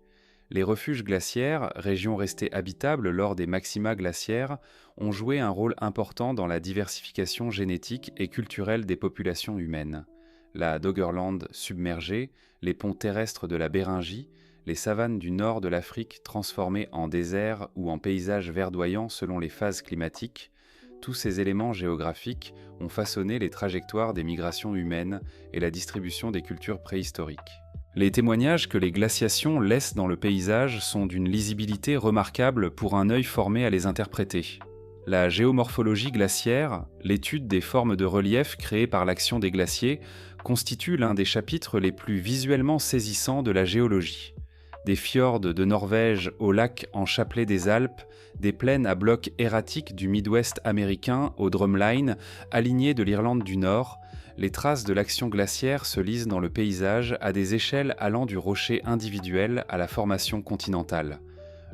Les refuges glaciaires, régions restées habitables lors des maxima glaciaires, ont joué un rôle important dans la diversification génétique et culturelle des populations humaines. La Doggerland submergée, les ponts terrestres de la Béringie, les savanes du nord de l'Afrique transformées en désert ou en paysages verdoyants selon les phases climatiques, tous ces éléments géographiques ont façonné les trajectoires des migrations humaines et la distribution des cultures préhistoriques. Les témoignages que les glaciations laissent dans le paysage sont d'une lisibilité remarquable pour un œil formé à les interpréter. La géomorphologie glaciaire, l'étude des formes de relief créées par l'action des glaciers, constitue l'un des chapitres les plus visuellement saisissants de la géologie. Des fjords de Norvège aux lacs en chapelet des Alpes, des plaines à blocs erratiques du Midwest américain au Drumline, alignées de l'Irlande du Nord, les traces de l'action glaciaire se lisent dans le paysage à des échelles allant du rocher individuel à la formation continentale.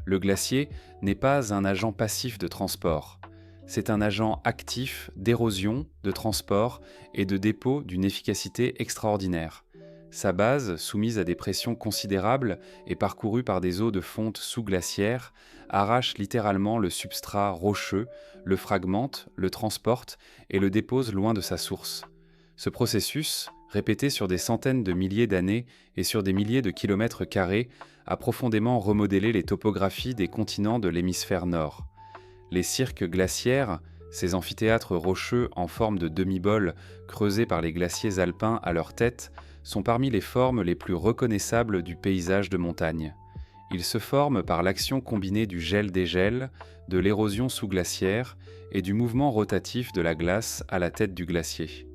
Le glacier n'est pas un agent passif de transport. C'est un agent actif d'érosion, de transport et de dépôt d'une efficacité extraordinaire. Sa base, soumise à des pressions considérables et parcourue par des eaux de fonte sous-glaciaires, arrache littéralement le substrat rocheux, le fragmente, le transporte et le dépose loin de sa source. Ce processus, répété sur des centaines de milliers d'années et sur des milliers de kilomètres carrés, a profondément remodelé les topographies des continents de l'hémisphère nord. Les cirques glaciaires, ces amphithéâtres rocheux en forme de demi-bol creusés par les glaciers alpins à leur tête, sont parmi les formes les plus reconnaissables du paysage de montagne. Ils se forment par l'action combinée du gel-dégel, de l'érosion sous-glaciaire et du mouvement rotatif de la glace à la tête du glacier.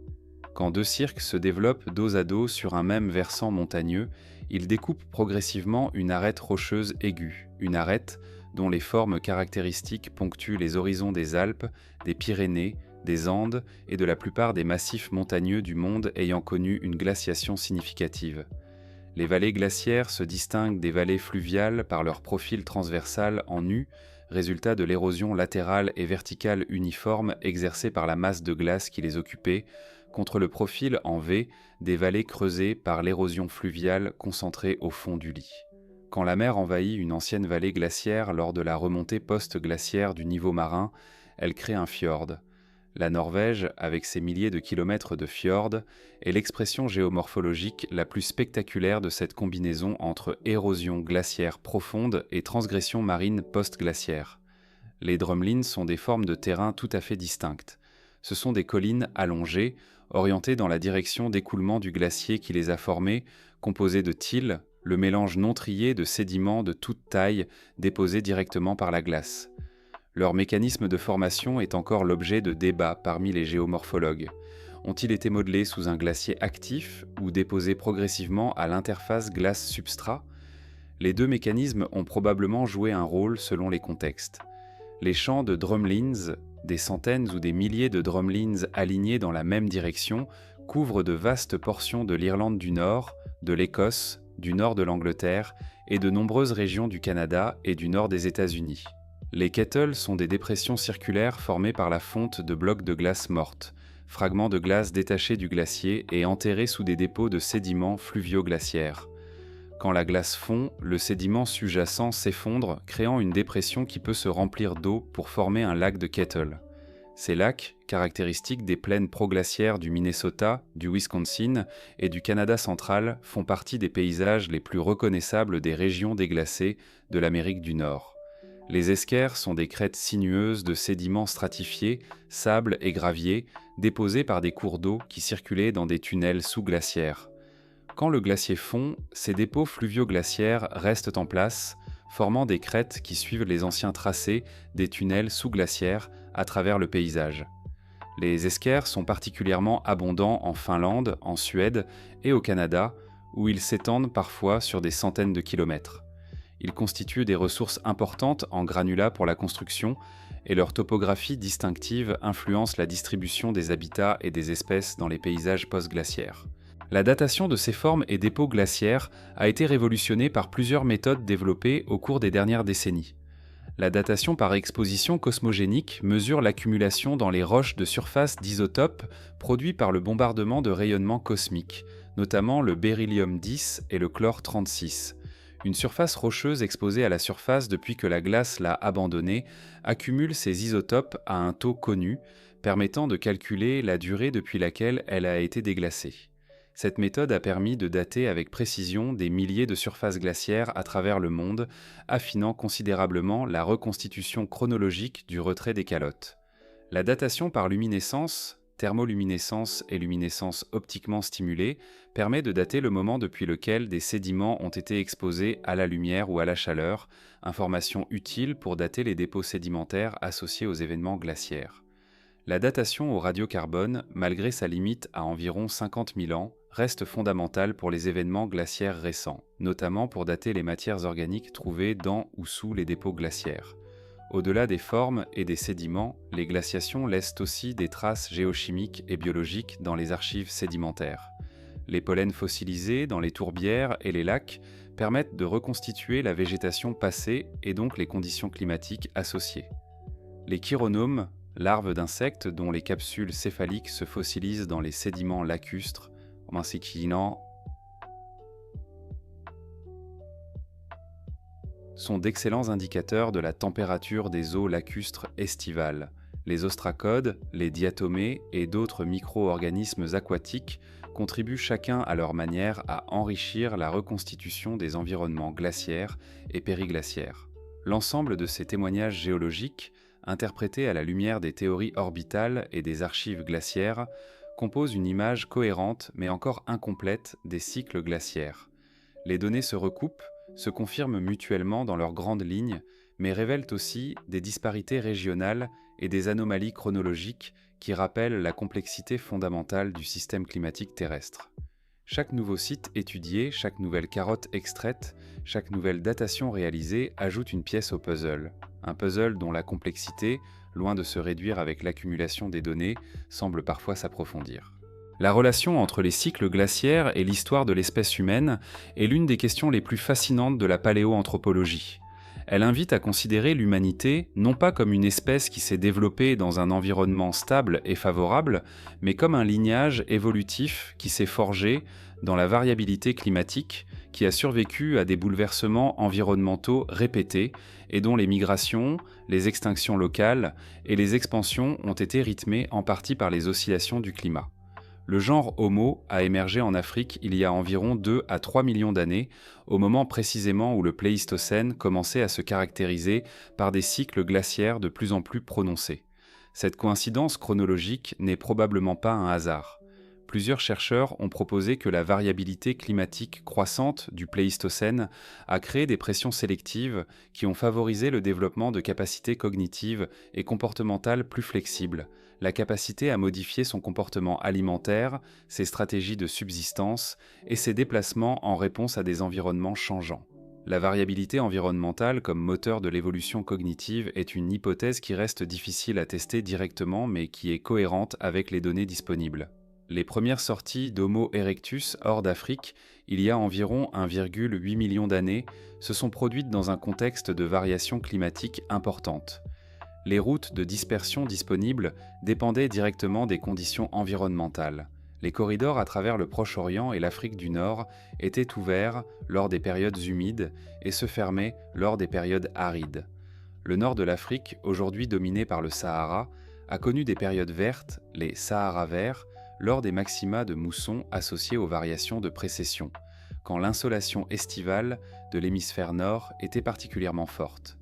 Quand deux cirques se développent dos à dos sur un même versant montagneux, ils découpent progressivement une arête rocheuse aiguë, une arête dont les formes caractéristiques ponctuent les horizons des Alpes, des Pyrénées, des Andes et de la plupart des massifs montagneux du monde ayant connu une glaciation significative. Les vallées glaciaires se distinguent des vallées fluviales par leur profil transversal en U, résultat de l'érosion latérale et verticale uniforme exercée par la masse de glace qui les occupait, contre le profil en V des vallées creusées par l'érosion fluviale concentrée au fond du lit. Quand la mer envahit une ancienne vallée glaciaire lors de la remontée post-glaciaire du niveau marin, elle crée un fjord. La Norvège, avec ses milliers de kilomètres de fjords, est l'expression géomorphologique la plus spectaculaire de cette combinaison entre érosion glaciaire profonde et transgression marine post-glaciaire. Les drumlins sont des formes de terrain tout à fait distinctes. Ce sont des collines allongées, orientées dans la direction d'écoulement du glacier qui les a formées, composées de till, le mélange non trié de sédiments de toute taille déposés directement par la glace. Leur mécanisme de formation est encore l'objet de débats parmi les géomorphologues. Ont-ils été modelés sous un glacier actif ou déposés progressivement à l'interface glace-substrat ? Les deux mécanismes ont probablement joué un rôle selon les contextes. Les champs de drumlins, des centaines ou des milliers de drumlins alignés dans la même direction, couvrent de vastes portions de l'Irlande du Nord, de l'Écosse, du nord de l'Angleterre et de nombreuses régions du Canada et du nord des États-Unis. Les kettles sont des dépressions circulaires formées par la fonte de blocs de glace morte, fragments de glace détachés du glacier et enterrés sous des dépôts de sédiments fluvio-glaciaires. Quand la glace fond, le sédiment sous-jacent s'effondre, créant une dépression qui peut se remplir d'eau pour former un lac de kettle. Ces lacs, caractéristiques des plaines proglaciaires du Minnesota, du Wisconsin et du Canada central, font partie des paysages les plus reconnaissables des régions déglacées de l'Amérique du Nord. Les esquerres sont des crêtes sinueuses de sédiments stratifiés, sable et gravier, déposés par des cours d'eau qui circulaient dans des tunnels sous-glaciaires. Quand le glacier fond, ces dépôts fluvio-glaciaires restent en place, formant des crêtes qui suivent les anciens tracés des tunnels sous-glaciaires à travers le paysage. Les esquerres sont particulièrement abondants en Finlande, en Suède et au Canada, où ils s'étendent parfois sur des centaines de kilomètres. Ils constituent des ressources importantes en granulats pour la construction et leur topographie distinctive influence la distribution des habitats et des espèces dans les paysages post-glaciaires. La datation de ces formes et dépôts glaciaires a été révolutionnée par plusieurs méthodes développées au cours des dernières décennies. La datation par exposition cosmogénique mesure l'accumulation dans les roches de surface d'isotopes produits par le bombardement de rayonnement cosmique, notamment le beryllium-10 et le chlore-36. Une surface rocheuse exposée à la surface depuis que la glace l'a abandonnée accumule ces isotopes à un taux connu, permettant de calculer la durée depuis laquelle elle a été déglacée. Cette méthode a permis de dater avec précision des milliers de surfaces glaciaires à travers le monde, affinant considérablement la reconstitution chronologique du retrait des calottes. La datation par luminescence, thermoluminescence et luminescence optiquement stimulée, permet de dater le moment depuis lequel des sédiments ont été exposés à la lumière ou à la chaleur, information utile pour dater les dépôts sédimentaires associés aux événements glaciaires. La datation au radiocarbone, malgré sa limite à environ 50 000 ans, reste fondamentale pour les événements glaciaires récents, notamment pour dater les matières organiques trouvées dans ou sous les dépôts glaciaires. Au-delà des formes et des sédiments, les glaciations laissent aussi des traces géochimiques et biologiques dans les archives sédimentaires. Les pollens fossilisés dans les tourbières et les lacs permettent de reconstituer la végétation passée et donc les conditions climatiques associées. Les chironomes, larves d'insectes dont les capsules céphaliques se fossilisent dans les sédiments lacustres, sont d'excellents indicateurs de la température des eaux lacustres estivales. Les ostracodes, les diatomées et d'autres micro-organismes aquatiques contribuent chacun à leur manière à enrichir la reconstitution des environnements glaciaires et périglaciaires. L'ensemble de ces témoignages géologiques, interprétés à la lumière des théories orbitales et des archives glaciaires, composent une image cohérente mais encore incomplète des cycles glaciaires. Les données se recoupent, se confirment mutuellement dans leurs grandes lignes, mais révèlent aussi des disparités régionales et des anomalies chronologiques qui rappellent la complexité fondamentale du système climatique terrestre. Chaque nouveau site étudié, chaque nouvelle carotte extraite, chaque nouvelle datation réalisée ajoute une pièce au puzzle. Un puzzle dont la complexité, loin de se réduire avec l'accumulation des données, semble parfois s'approfondir. La relation entre les cycles glaciaires et l'histoire de l'espèce humaine est l'une des questions les plus fascinantes de la paléoanthropologie. Elle invite à considérer l'humanité non pas comme une espèce qui s'est développée dans un environnement stable et favorable, mais comme un lignage évolutif qui s'est forgé dans la variabilité climatique, qui a survécu à des bouleversements environnementaux répétés et dont les migrations, les extinctions locales et les expansions ont été rythmées en partie par les oscillations du climat. Le genre Homo a émergé en Afrique il y a environ 2 à 3 millions d'années, au moment précisément où le Pléistocène commençait à se caractériser par des cycles glaciaires de plus en plus prononcés. Cette coïncidence chronologique n'est probablement pas un hasard. Plusieurs chercheurs ont proposé que la variabilité climatique croissante du Pléistocène a créé des pressions sélectives qui ont favorisé le développement de capacités cognitives et comportementales plus flexibles, la capacité à modifier son comportement alimentaire, ses stratégies de subsistance et ses déplacements en réponse à des environnements changeants. La variabilité environnementale comme moteur de l'évolution cognitive est une hypothèse qui reste difficile à tester directement mais qui est cohérente avec les données disponibles. Les premières sorties d'Homo erectus hors d'Afrique, il y a environ 1,8 million d'années, se sont produites dans un contexte de variation climatique importante. Les routes de dispersion disponibles dépendaient directement des conditions environnementales. Les corridors à travers le Proche-Orient et l'Afrique du Nord étaient ouverts lors des périodes humides et se fermaient lors des périodes arides. Le nord de l'Afrique, aujourd'hui dominé par le Sahara, a connu des périodes vertes, les Sahara verts, lors des maxima de mousson associés aux variations de précession, quand l'insolation estivale de l'hémisphère nord était particulièrement forte.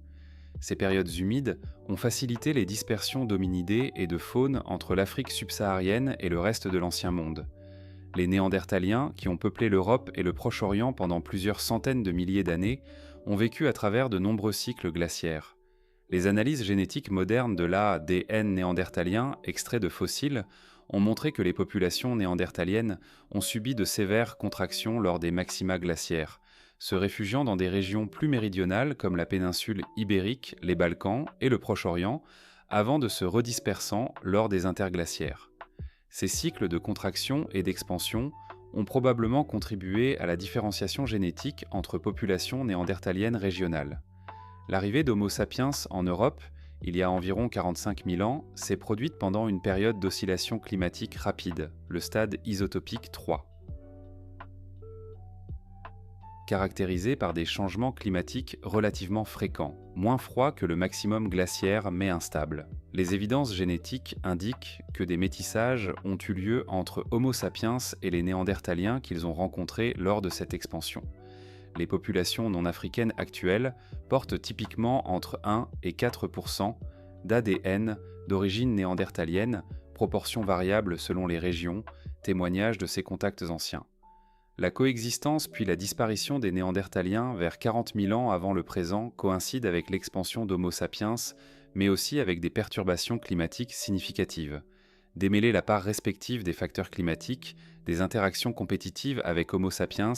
Ces périodes humides ont facilité les dispersions d'hominidés et de faune entre l'Afrique subsaharienne et le reste de l'Ancien Monde. Les Néandertaliens, qui ont peuplé l'Europe et le Proche-Orient pendant plusieurs centaines de milliers d'années, ont vécu à travers de nombreux cycles glaciaires. Les analyses génétiques modernes de l'ADN néandertalien, extrait de fossiles, ont montré que les populations néandertaliennes ont subi de sévères contractions lors des maxima glaciaires, se réfugiant dans des régions plus méridionales comme la péninsule ibérique, les Balkans et le Proche-Orient, avant de se redispersant lors des interglaciaires. Ces cycles de contraction et d'expansion ont probablement contribué à la différenciation génétique entre populations néandertaliennes régionales. L'arrivée d'Homo sapiens en Europe, il y a environ 45 000 ans, s'est produite pendant une période d'oscillation climatique rapide, le stade isotopique 3. Caractérisé par des changements climatiques relativement fréquents, moins froids que le maximum glaciaire mais instables. Les évidences génétiques indiquent que des métissages ont eu lieu entre Homo sapiens et les Néandertaliens qu'ils ont rencontrés lors de cette expansion. Les populations non africaines actuelles portent typiquement entre 1 et 4% d'ADN d'origine néandertalienne, proportion variable selon les régions, témoignage de ces contacts anciens. La coexistence puis la disparition des Néandertaliens vers 40 000 ans avant le présent coïncide avec l'expansion d'Homo sapiens, mais aussi avec des perturbations climatiques significatives. Démêler la part respective des facteurs climatiques, des interactions compétitives avec Homo sapiens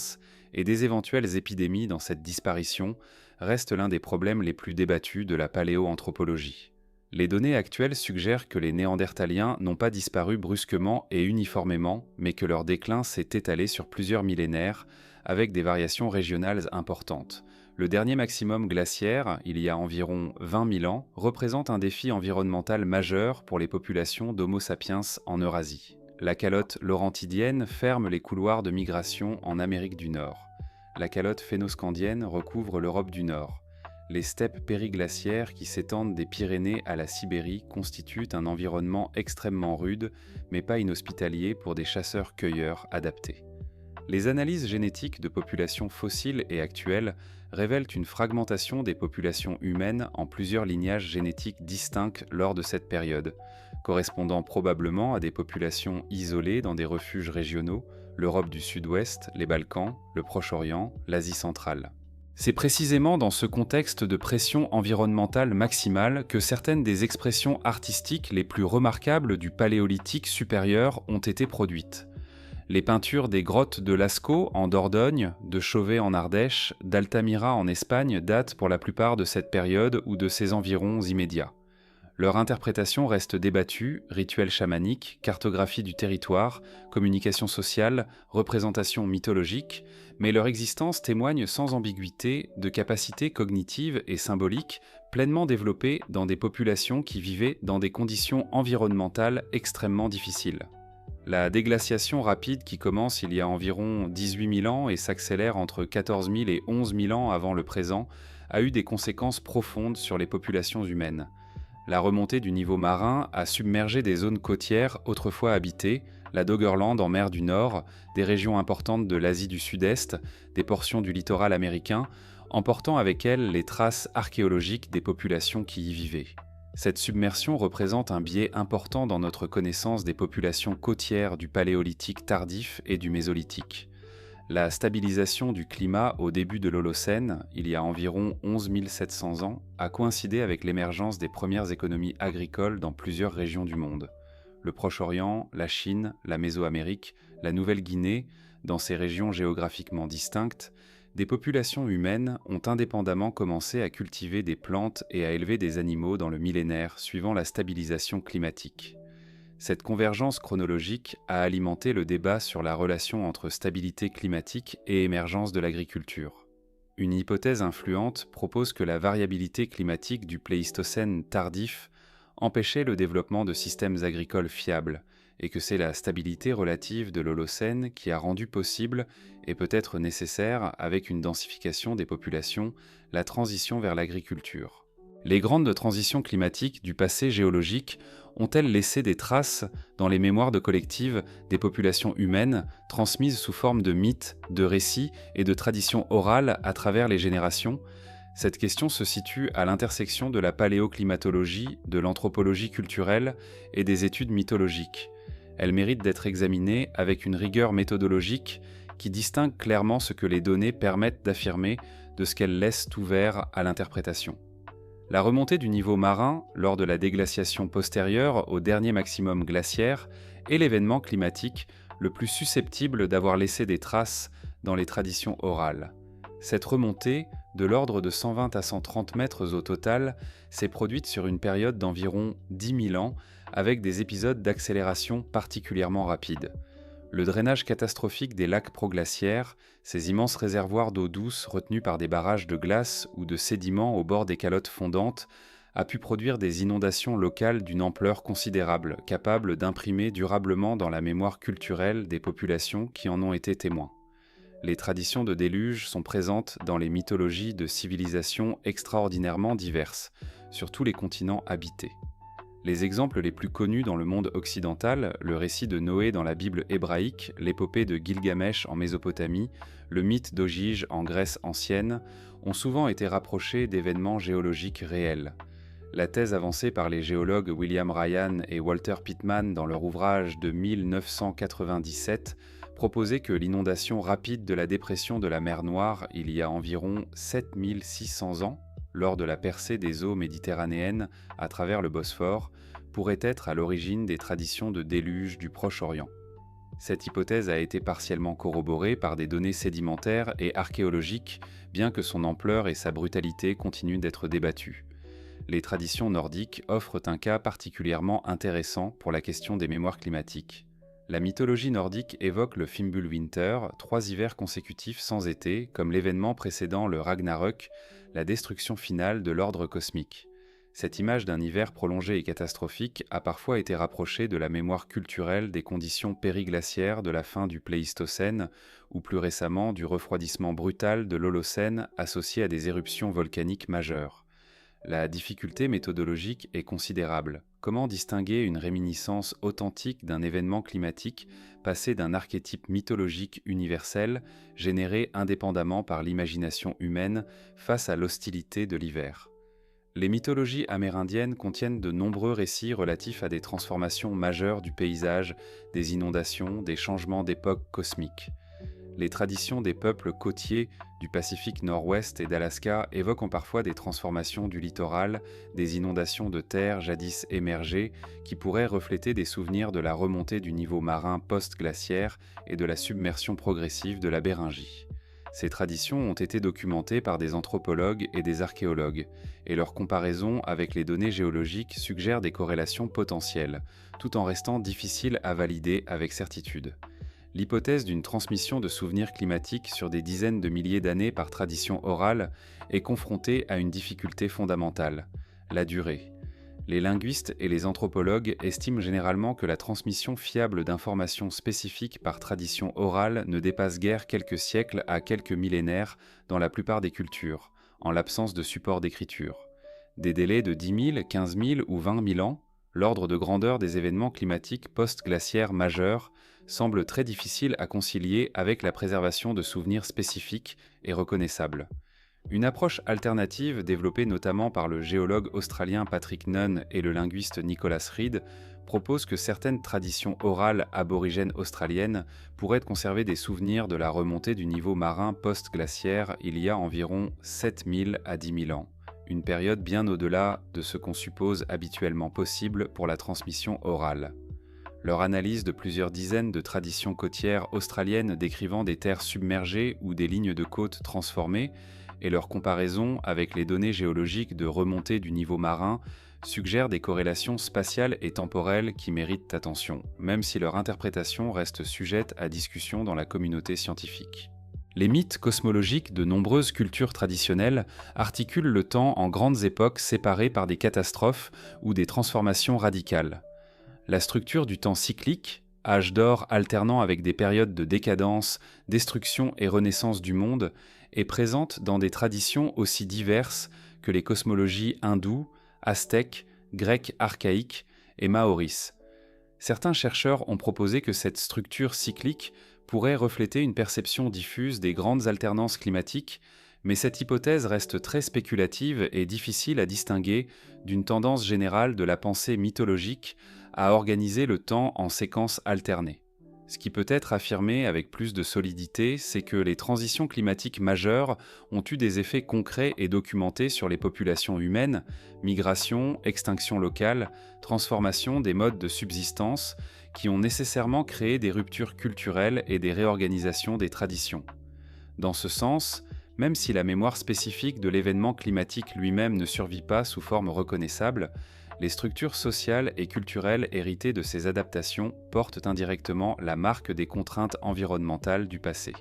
et des éventuelles épidémies dans cette disparition reste l'un des problèmes les plus débattus de la paléoanthropologie. Les données actuelles suggèrent que les Néandertaliens n'ont pas disparu brusquement et uniformément, mais que leur déclin s'est étalé sur plusieurs millénaires, avec des variations régionales importantes. Le dernier maximum glaciaire, il y a environ 20 000 ans, représente un défi environnemental majeur pour les populations d'Homo sapiens en Eurasie. La calotte laurentidienne ferme les couloirs de migration en Amérique du Nord. La calotte phénoscandienne recouvre l'Europe du Nord. Les steppes périglaciaires qui s'étendent des Pyrénées à la Sibérie constituent un environnement extrêmement rude, mais pas inhospitalier pour des chasseurs-cueilleurs adaptés. Les analyses génétiques de populations fossiles et actuelles révèlent une fragmentation des populations humaines en plusieurs lignages génétiques distincts lors de cette période, correspondant probablement à des populations isolées dans des refuges régionaux, l'Europe du Sud-Ouest, les Balkans, le Proche-Orient, l'Asie centrale. C'est précisément dans ce contexte de pression environnementale maximale que certaines des expressions artistiques les plus remarquables du Paléolithique supérieur ont été produites. Les peintures des grottes de Lascaux en Dordogne, de Chauvet en Ardèche, d'Altamira en Espagne datent pour la plupart de cette période ou de ses environs immédiats. Leur interprétation reste débattue, rituels chamaniques, cartographie du territoire, communication sociale, représentation mythologique, mais leur existence témoigne sans ambiguïté de capacités cognitives et symboliques pleinement développées dans des populations qui vivaient dans des conditions environnementales extrêmement difficiles. La déglaciation rapide qui commence il y a environ 18 000 ans et s'accélère entre 14 000 et 11 000 ans avant le présent a eu des conséquences profondes sur les populations humaines. La remontée du niveau marin a submergé des zones côtières autrefois habitées, la Doggerland en mer du Nord, des régions importantes de l'Asie du Sud-Est, des portions du littoral américain, emportant avec elles les traces archéologiques des populations qui y vivaient. Cette submersion représente un biais important dans notre connaissance des populations côtières du Paléolithique tardif et du Mésolithique. La stabilisation du climat au début de l'Holocène, il y a environ 11 700 ans, a coïncidé avec l'émergence des premières économies agricoles dans plusieurs régions du monde. Le Proche-Orient, la Chine, la Mésoamérique, la Nouvelle-Guinée, dans ces régions géographiquement distinctes, des populations humaines ont indépendamment commencé à cultiver des plantes et à élever des animaux dans le millénaire suivant la stabilisation climatique. Cette convergence chronologique a alimenté le débat sur la relation entre stabilité climatique et émergence de l'agriculture. Une hypothèse influente propose que la variabilité climatique du Pléistocène tardif empêchait le développement de systèmes agricoles fiables, et que c'est la stabilité relative de l'Holocène qui a rendu possible, et peut-être nécessaire avec une densification des populations, la transition vers l'agriculture. Les grandes transitions climatiques du passé géologique ont-elles laissé des traces dans les mémoires de collectives des populations humaines, transmises sous forme de mythes, de récits et de traditions orales à travers les générations? Cette question se situe à l'intersection de la paléoclimatologie, de l'anthropologie culturelle et des études mythologiques. Elle mérite d'être examinée avec une rigueur méthodologique qui distingue clairement ce que les données permettent d'affirmer de ce qu'elles laissent ouvert à l'interprétation. La remontée du niveau marin lors de la déglaciation postérieure au dernier maximum glaciaire est l'événement climatique le plus susceptible d'avoir laissé des traces dans les traditions orales. Cette remontée, de l'ordre de 120 à 130 mètres au total, s'est produite sur une période d'environ 10 000 ans avec des épisodes d'accélération particulièrement rapides. Le drainage catastrophique des lacs proglaciaires, ces immenses réservoirs d'eau douce retenus par des barrages de glace ou de sédiments au bord des calottes fondantes, a pu produire des inondations locales d'une ampleur considérable, capables d'imprimer durablement dans la mémoire culturelle des populations qui en ont été témoins. Les traditions de déluge sont présentes dans les mythologies de civilisations extraordinairement diverses, sur tous les continents habités. Les exemples les plus connus dans le monde occidental, le récit de Noé dans la Bible hébraïque, l'épopée de Gilgamesh en Mésopotamie, le mythe d'Ogyge en Grèce ancienne, ont souvent été rapprochés d'événements géologiques réels. La thèse avancée par les géologues William Ryan et Walter Pittman dans leur ouvrage de 1997 proposait que l'inondation rapide de la dépression de la mer Noire il y a environ 7600 ans, lors de la percée des eaux méditerranéennes à travers le Bosphore, pourrait être à l'origine des traditions de déluge du Proche-Orient. Cette hypothèse a été partiellement corroborée par des données sédimentaires et archéologiques, bien que son ampleur et sa brutalité continuent d'être débattues. Les traditions nordiques offrent un cas particulièrement intéressant pour la question des mémoires climatiques. La mythologie nordique évoque le Fimbulwinter, 3 hivers consécutifs sans été, comme l'événement précédant le Ragnarök, la destruction finale de l'ordre cosmique. Cette image d'un hiver prolongé et catastrophique a parfois été rapprochée de la mémoire culturelle des conditions périglaciaires de la fin du Pléistocène, ou plus récemment du refroidissement brutal de l'Holocène associé à des éruptions volcaniques majeures. La difficulté méthodologique est considérable. comment distinguer une réminiscence authentique d'un événement climatique passé d'un archétype mythologique universel, généré indépendamment par l'imagination humaine face à l'hostilité de l'hiver? Les mythologies amérindiennes contiennent de nombreux récits relatifs à des transformations majeures du paysage, des inondations, des changements d'époque cosmiques. Les traditions des peuples côtiers du Pacifique Nord-Ouest et d'Alaska évoquent parfois des transformations du littoral, des inondations de terre jadis émergées, qui pourraient refléter des souvenirs de la remontée du niveau marin post-glaciaire et de la submersion progressive de la Béringie. Ces traditions ont été documentées par des anthropologues et des archéologues, et leur comparaison avec les données géologiques suggère des corrélations potentielles, tout en restant difficiles à valider avec certitude. L'hypothèse d'une transmission de souvenirs climatiques sur des dizaines de milliers d'années par tradition orale est confrontée à une difficulté fondamentale: la durée. Les linguistes et les anthropologues estiment généralement que la transmission fiable d'informations spécifiques par tradition orale ne dépasse guère quelques siècles à quelques millénaires dans la plupart des cultures, en l'absence de support d'écriture. Des délais de 10 000, 15 000 ou 20 000 ans, l'ordre de grandeur des événements climatiques post-glaciaires majeurs, semble très difficile à concilier avec la préservation de souvenirs spécifiques et reconnaissables. Une approche alternative, développée notamment par le géologue australien Patrick Nunn et le linguiste Nicholas Reid, propose que certaines traditions orales aborigènes australiennes pourraient conserver des souvenirs de la remontée du niveau marin post-glaciaire il y a environ 7 000 à 10 000 ans, une période bien au-delà de ce qu'on suppose habituellement possible pour la transmission orale. Leur analyse de plusieurs dizaines de traditions côtières australiennes décrivant des terres submergées ou des lignes de côte transformées, et leur comparaison avec les données géologiques de remontée du niveau marin suggèrent des corrélations spatiales et temporelles qui méritent attention, même si leur interprétation reste sujette à discussion dans la communauté scientifique. Les mythes cosmologiques de nombreuses cultures traditionnelles articulent le temps en grandes époques séparées par des catastrophes ou des transformations radicales. La structure du temps cyclique, âge d'or alternant avec des périodes de décadence, destruction et renaissance du monde, est présente dans des traditions aussi diverses que les cosmologies hindoues, aztèques, grecques archaïques et maoris. Certains chercheurs ont proposé que cette structure cyclique pourrait refléter une perception diffuse des grandes alternances climatiques, mais cette hypothèse reste très spéculative et difficile à distinguer d'une tendance générale de la pensée mythologique à organiser le temps en séquences alternées. Ce qui peut être affirmé avec plus de solidité, c'est que les transitions climatiques majeures ont eu des effets concrets et documentés sur les populations humaines: migration, extinction locale, transformation des modes de subsistance, qui ont nécessairement créé des ruptures culturelles et des réorganisations des traditions. Dans ce sens, même si la mémoire spécifique de l'événement climatique lui-même ne survit pas sous forme reconnaissable, les structures sociales et culturelles héritées de ces adaptations portent indirectement la marque des contraintes environnementales du passé.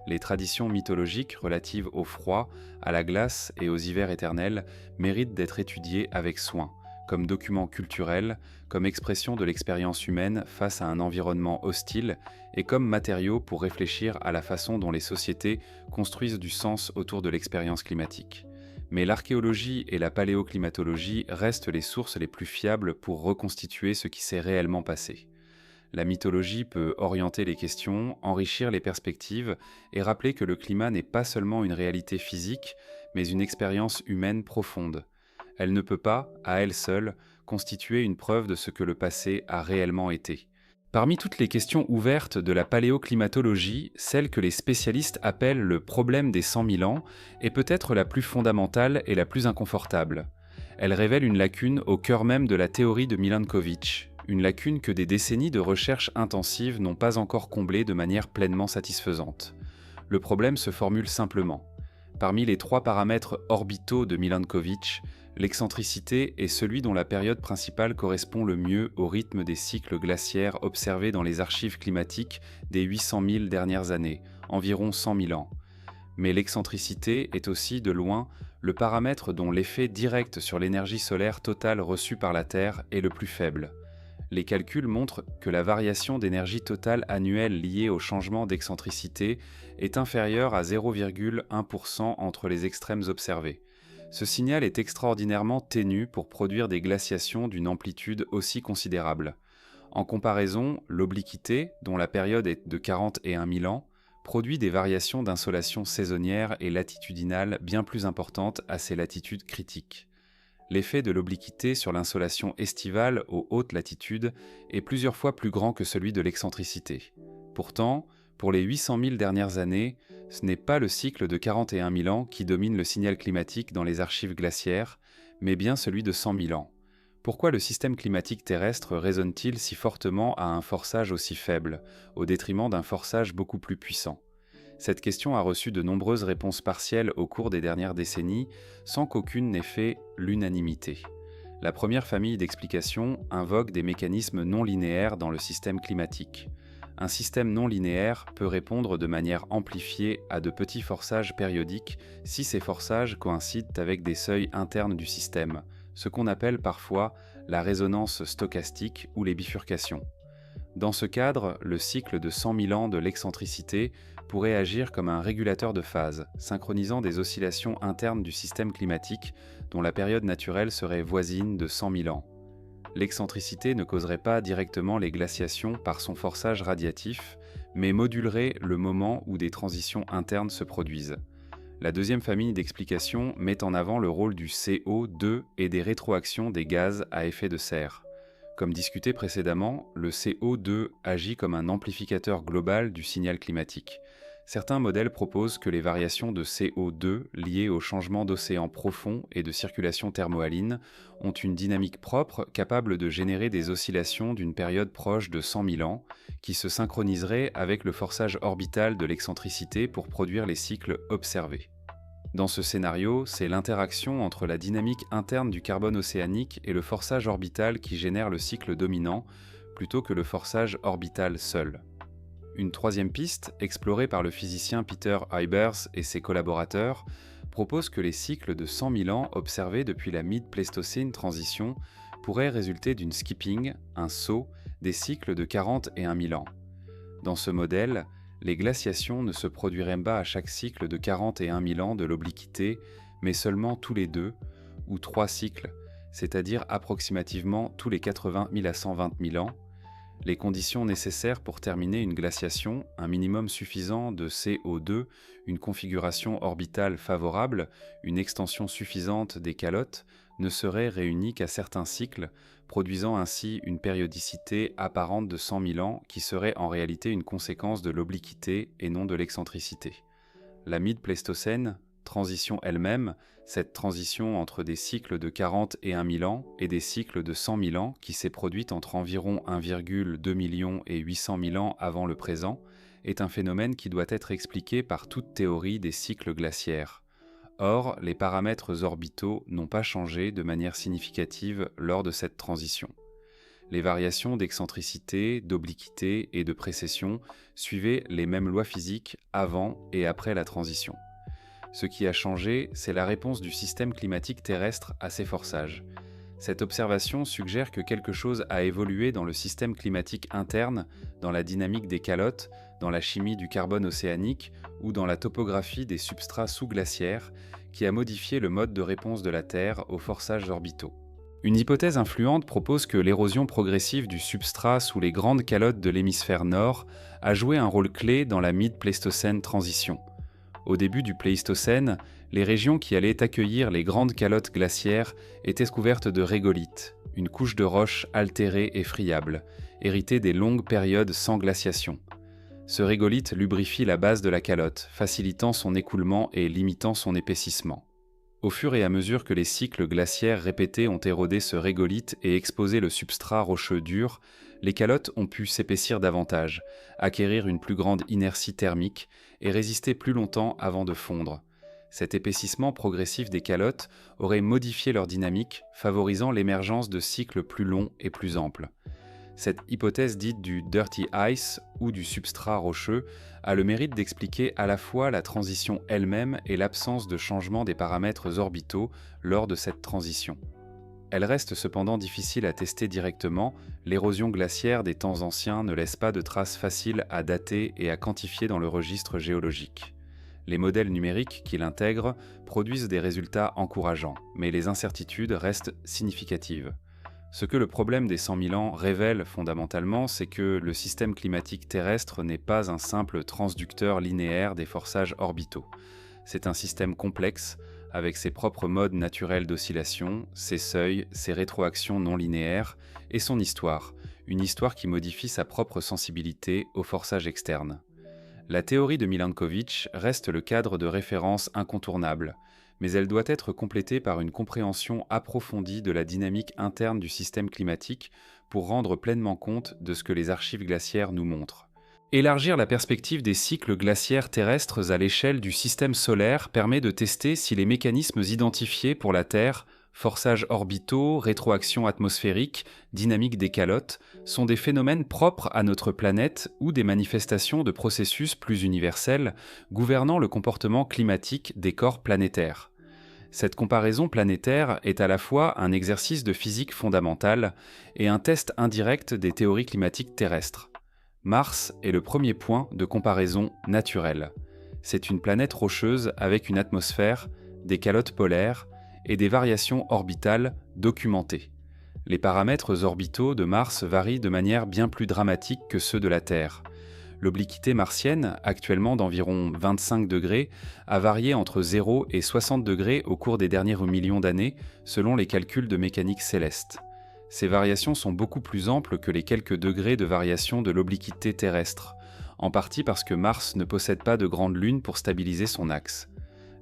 Les traditions mythologiques relatives au froid, à la glace et aux hivers éternels méritent d'être étudiées avec soin, comme documents culturels, comme expression de l'expérience humaine face à un environnement hostile et comme matériaux pour réfléchir à la façon dont les sociétés construisent du sens autour de l'expérience climatique. Mais l'archéologie et la paléoclimatologie restent les sources les plus fiables pour reconstituer ce qui s'est réellement passé. La mythologie peut orienter les questions, enrichir les perspectives et rappeler que le climat n'est pas seulement une réalité physique, mais une expérience humaine profonde. Elle ne peut pas, à elle seule, constituer une preuve de ce que le passé a réellement été. Parmi toutes les questions ouvertes de la paléoclimatologie, celle que les spécialistes appellent le problème des 100 000 ans est peut-être la plus fondamentale et la plus inconfortable. Elle révèle une lacune au cœur même de la théorie de Milankovitch, une lacune que des décennies de recherche intensive n'ont pas encore comblée de manière pleinement satisfaisante. Le problème se formule simplement. Parmi les 3 paramètres orbitaux de Milankovitch, l'excentricité est celui dont la période principale correspond le mieux au rythme des cycles glaciaires observés dans les archives climatiques des 800 000 dernières années, environ 100 000 ans. Mais l'excentricité est aussi, de loin, le paramètre dont l'effet direct sur l'énergie solaire totale reçue par la Terre est le plus faible. Les calculs montrent que la variation d'énergie totale annuelle liée au changement d'excentricité est inférieure à 0,1% entre les extrêmes observés. Ce signal est extraordinairement ténu pour produire des glaciations d'une amplitude aussi considérable. En comparaison, l'obliquité, dont la période est de 41 000 ans, produit des variations d'insolation saisonnière et latitudinale bien plus importantes à ces latitudes critiques. L'effet de l'obliquité sur l'insolation estivale aux hautes latitudes est plusieurs fois plus grand que celui de l'excentricité. Pourtant, pour les 800 000 dernières années, ce n'est pas le cycle de 41 000 ans qui domine le signal climatique dans les archives glaciaires, mais bien celui de 100 000 ans. Pourquoi le système climatique terrestre résonne-t-il si fortement à un forçage aussi faible, au détriment d'un forçage beaucoup plus puissant ? Cette question a reçu de nombreuses réponses partielles au cours des dernières décennies, sans qu'aucune n'ait fait l'unanimité. La première famille d'explications invoque des mécanismes non linéaires dans le système climatique. Un système non linéaire peut répondre de manière amplifiée à de petits forçages périodiques si ces forçages coïncident avec des seuils internes du système, ce qu'on appelle parfois la résonance stochastique ou les bifurcations. Dans ce cadre, le cycle de 100 000 ans de l'excentricité pourrait agir comme un régulateur de phase, synchronisant des oscillations internes du système climatique dont la période naturelle serait voisine de 100 000 ans. L'excentricité ne causerait pas directement les glaciations par son forçage radiatif, mais modulerait le moment où des transitions internes se produisent. La deuxième famille d'explications met en avant le rôle du CO2 et des rétroactions des gaz à effet de serre. Comme discuté précédemment, le CO2 agit comme un amplificateur global du signal climatique. Certains modèles proposent que les variations de CO2 liées au changement d'océan profond et de circulation thermohaline ont une dynamique propre capable de générer des oscillations d'une période proche de 100 000 ans qui se synchroniseraient avec le forçage orbital de l'excentricité pour produire les cycles observés. Dans ce scénario, c'est l'interaction entre la dynamique interne du carbone océanique et le forçage orbital qui génère le cycle dominant, plutôt que le forçage orbital seul. Une troisième piste, explorée par le physicien Peter Hybers et ses collaborateurs, propose que les cycles de 100 000 ans observés depuis la Mid-Pléistocène transition pourraient résulter d'une skipping, un saut, des cycles de 41 000 ans. Dans ce modèle, les glaciations ne se produiraient pas à chaque cycle de 41 000 ans de l'obliquité, mais seulement tous les 2 ou 3 cycles, c'est-à-dire approximativement tous les 80 000 à 120 000 ans. Les conditions nécessaires pour terminer une glaciation, un minimum suffisant de CO2, une configuration orbitale favorable, une extension suffisante des calottes, ne seraient réunies qu'à certains cycles, produisant ainsi une périodicité apparente de 100 000 ans qui serait en réalité une conséquence de l'obliquité et non de l'excentricité. La Mid-Pléistocène, transition elle-même, cette transition entre des cycles de 41 000 ans et des cycles de 100 000 ans qui s'est produite entre environ 1,2 million et 800 000 ans avant le présent, est un phénomène qui doit être expliqué par toute théorie des cycles glaciaires. Or, les paramètres orbitaux n'ont pas changé de manière significative lors de cette transition. Les variations d'excentricité, d'obliquité et de précession suivaient les mêmes lois physiques avant et après la transition. Ce qui a changé, c'est la réponse du système climatique terrestre à ces forçages. Cette observation suggère que quelque chose a évolué dans le système climatique interne, dans la dynamique des calottes, dans la chimie du carbone océanique ou dans la topographie des substrats sous-glaciaires, qui a modifié le mode de réponse de la Terre aux forçages orbitaux. Une hypothèse influente propose que l'érosion progressive du substrat sous les grandes calottes de l'hémisphère nord a joué un rôle clé dans la Mid-Pléistocène transition. Au début du Pléistocène, les régions qui allaient accueillir les grandes calottes glaciaires étaient couvertes de régolithes, une couche de roches altérée et friable, héritée des longues périodes sans glaciation. Ce régolithe lubrifie la base de la calotte, facilitant son écoulement et limitant son épaississement. Au fur et à mesure que les cycles glaciaires répétés ont érodé ce régolithe et exposé le substrat rocheux dur, les calottes ont pu s'épaissir davantage, acquérir une plus grande inertie thermique et résister plus longtemps avant de fondre. Cet épaississement progressif des calottes aurait modifié leur dynamique, favorisant l'émergence de cycles plus longs et plus amples. Cette hypothèse dite du dirty ice ou du substrat rocheux a le mérite d'expliquer à la fois la transition elle-même et l'absence de changement des paramètres orbitaux lors de cette transition. Elle reste cependant difficile à tester directement, l'érosion glaciaire des temps anciens ne laisse pas de traces faciles à dater et à quantifier dans le registre géologique. Les modèles numériques qui l'intègrent produisent des résultats encourageants, mais les incertitudes restent significatives. Ce que le problème des 100 000 ans révèle fondamentalement, c'est que le système climatique terrestre n'est pas un simple transducteur linéaire des forçages orbitaux. C'est un système complexe, avec ses propres modes naturels d'oscillation, ses seuils, ses rétroactions non linéaires, et son histoire, une histoire qui modifie sa propre sensibilité aux forçages externes. La théorie de Milankovitch reste le cadre de référence incontournable, mais elle doit être complétée par une compréhension approfondie de la dynamique interne du système climatique pour rendre pleinement compte de ce que les archives glaciaires nous montrent. Élargir la perspective des cycles glaciaires terrestres à l'échelle du système solaire permet de tester si les mécanismes identifiés pour la Terre, forçages orbitaux, rétroaction atmosphérique, dynamique des calottes, sont des phénomènes propres à notre planète ou des manifestations de processus plus universels gouvernant le comportement climatique des corps planétaires. Cette comparaison planétaire est à la fois un exercice de physique fondamentale et un test indirect des théories climatiques terrestres. Mars est le premier point de comparaison naturelle. C'est une planète rocheuse avec une atmosphère, des calottes polaires et des variations orbitales documentées. Les paramètres orbitaux de Mars varient de manière bien plus dramatique que ceux de la Terre. L'obliquité martienne, actuellement d'environ 25 degrés, a varié entre 0 et 60 degrés au cours des derniers millions d'années, selon les calculs de mécanique céleste. Ces variations sont beaucoup plus amples que les quelques degrés de variation de l'obliquité terrestre, en partie parce que Mars ne possède pas de grande lune pour stabiliser son axe.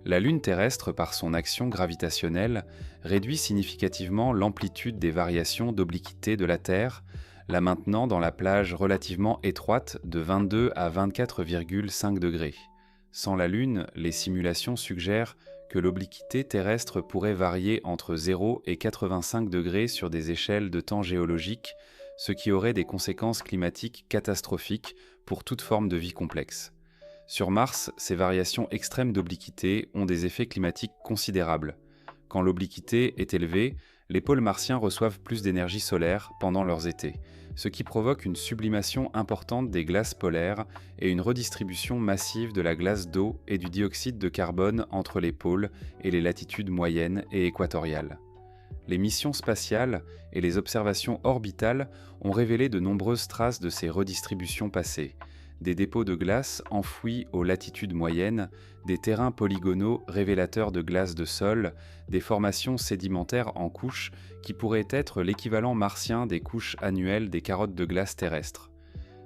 La Lune terrestre, par son action gravitationnelle, réduit significativement l'amplitude des variations d'obliquité de la Terre, la maintenant dans la plage relativement étroite de 22 à 24,5 degrés. Sans la Lune, les simulations suggèrent que l'obliquité terrestre pourrait varier entre 0 et 85 degrés sur des échelles de temps géologiques, ce qui aurait des conséquences climatiques catastrophiques pour toute forme de vie complexe. Sur Mars, ces variations extrêmes d'obliquité ont des effets climatiques considérables. Quand l'obliquité est élevée, les pôles martiens reçoivent plus d'énergie solaire pendant leurs étés, ce qui provoque une sublimation importante des glaces polaires et une redistribution massive de la glace d'eau et du dioxyde de carbone entre les pôles et les latitudes moyennes et équatoriales. Les missions spatiales et les observations orbitales ont révélé de nombreuses traces de ces redistributions passées, des dépôts de glace enfouis aux latitudes moyennes, des terrains polygonaux révélateurs de glace de sol, des formations sédimentaires en couches qui pourraient être l'équivalent martien des couches annuelles des carottes de glace terrestres.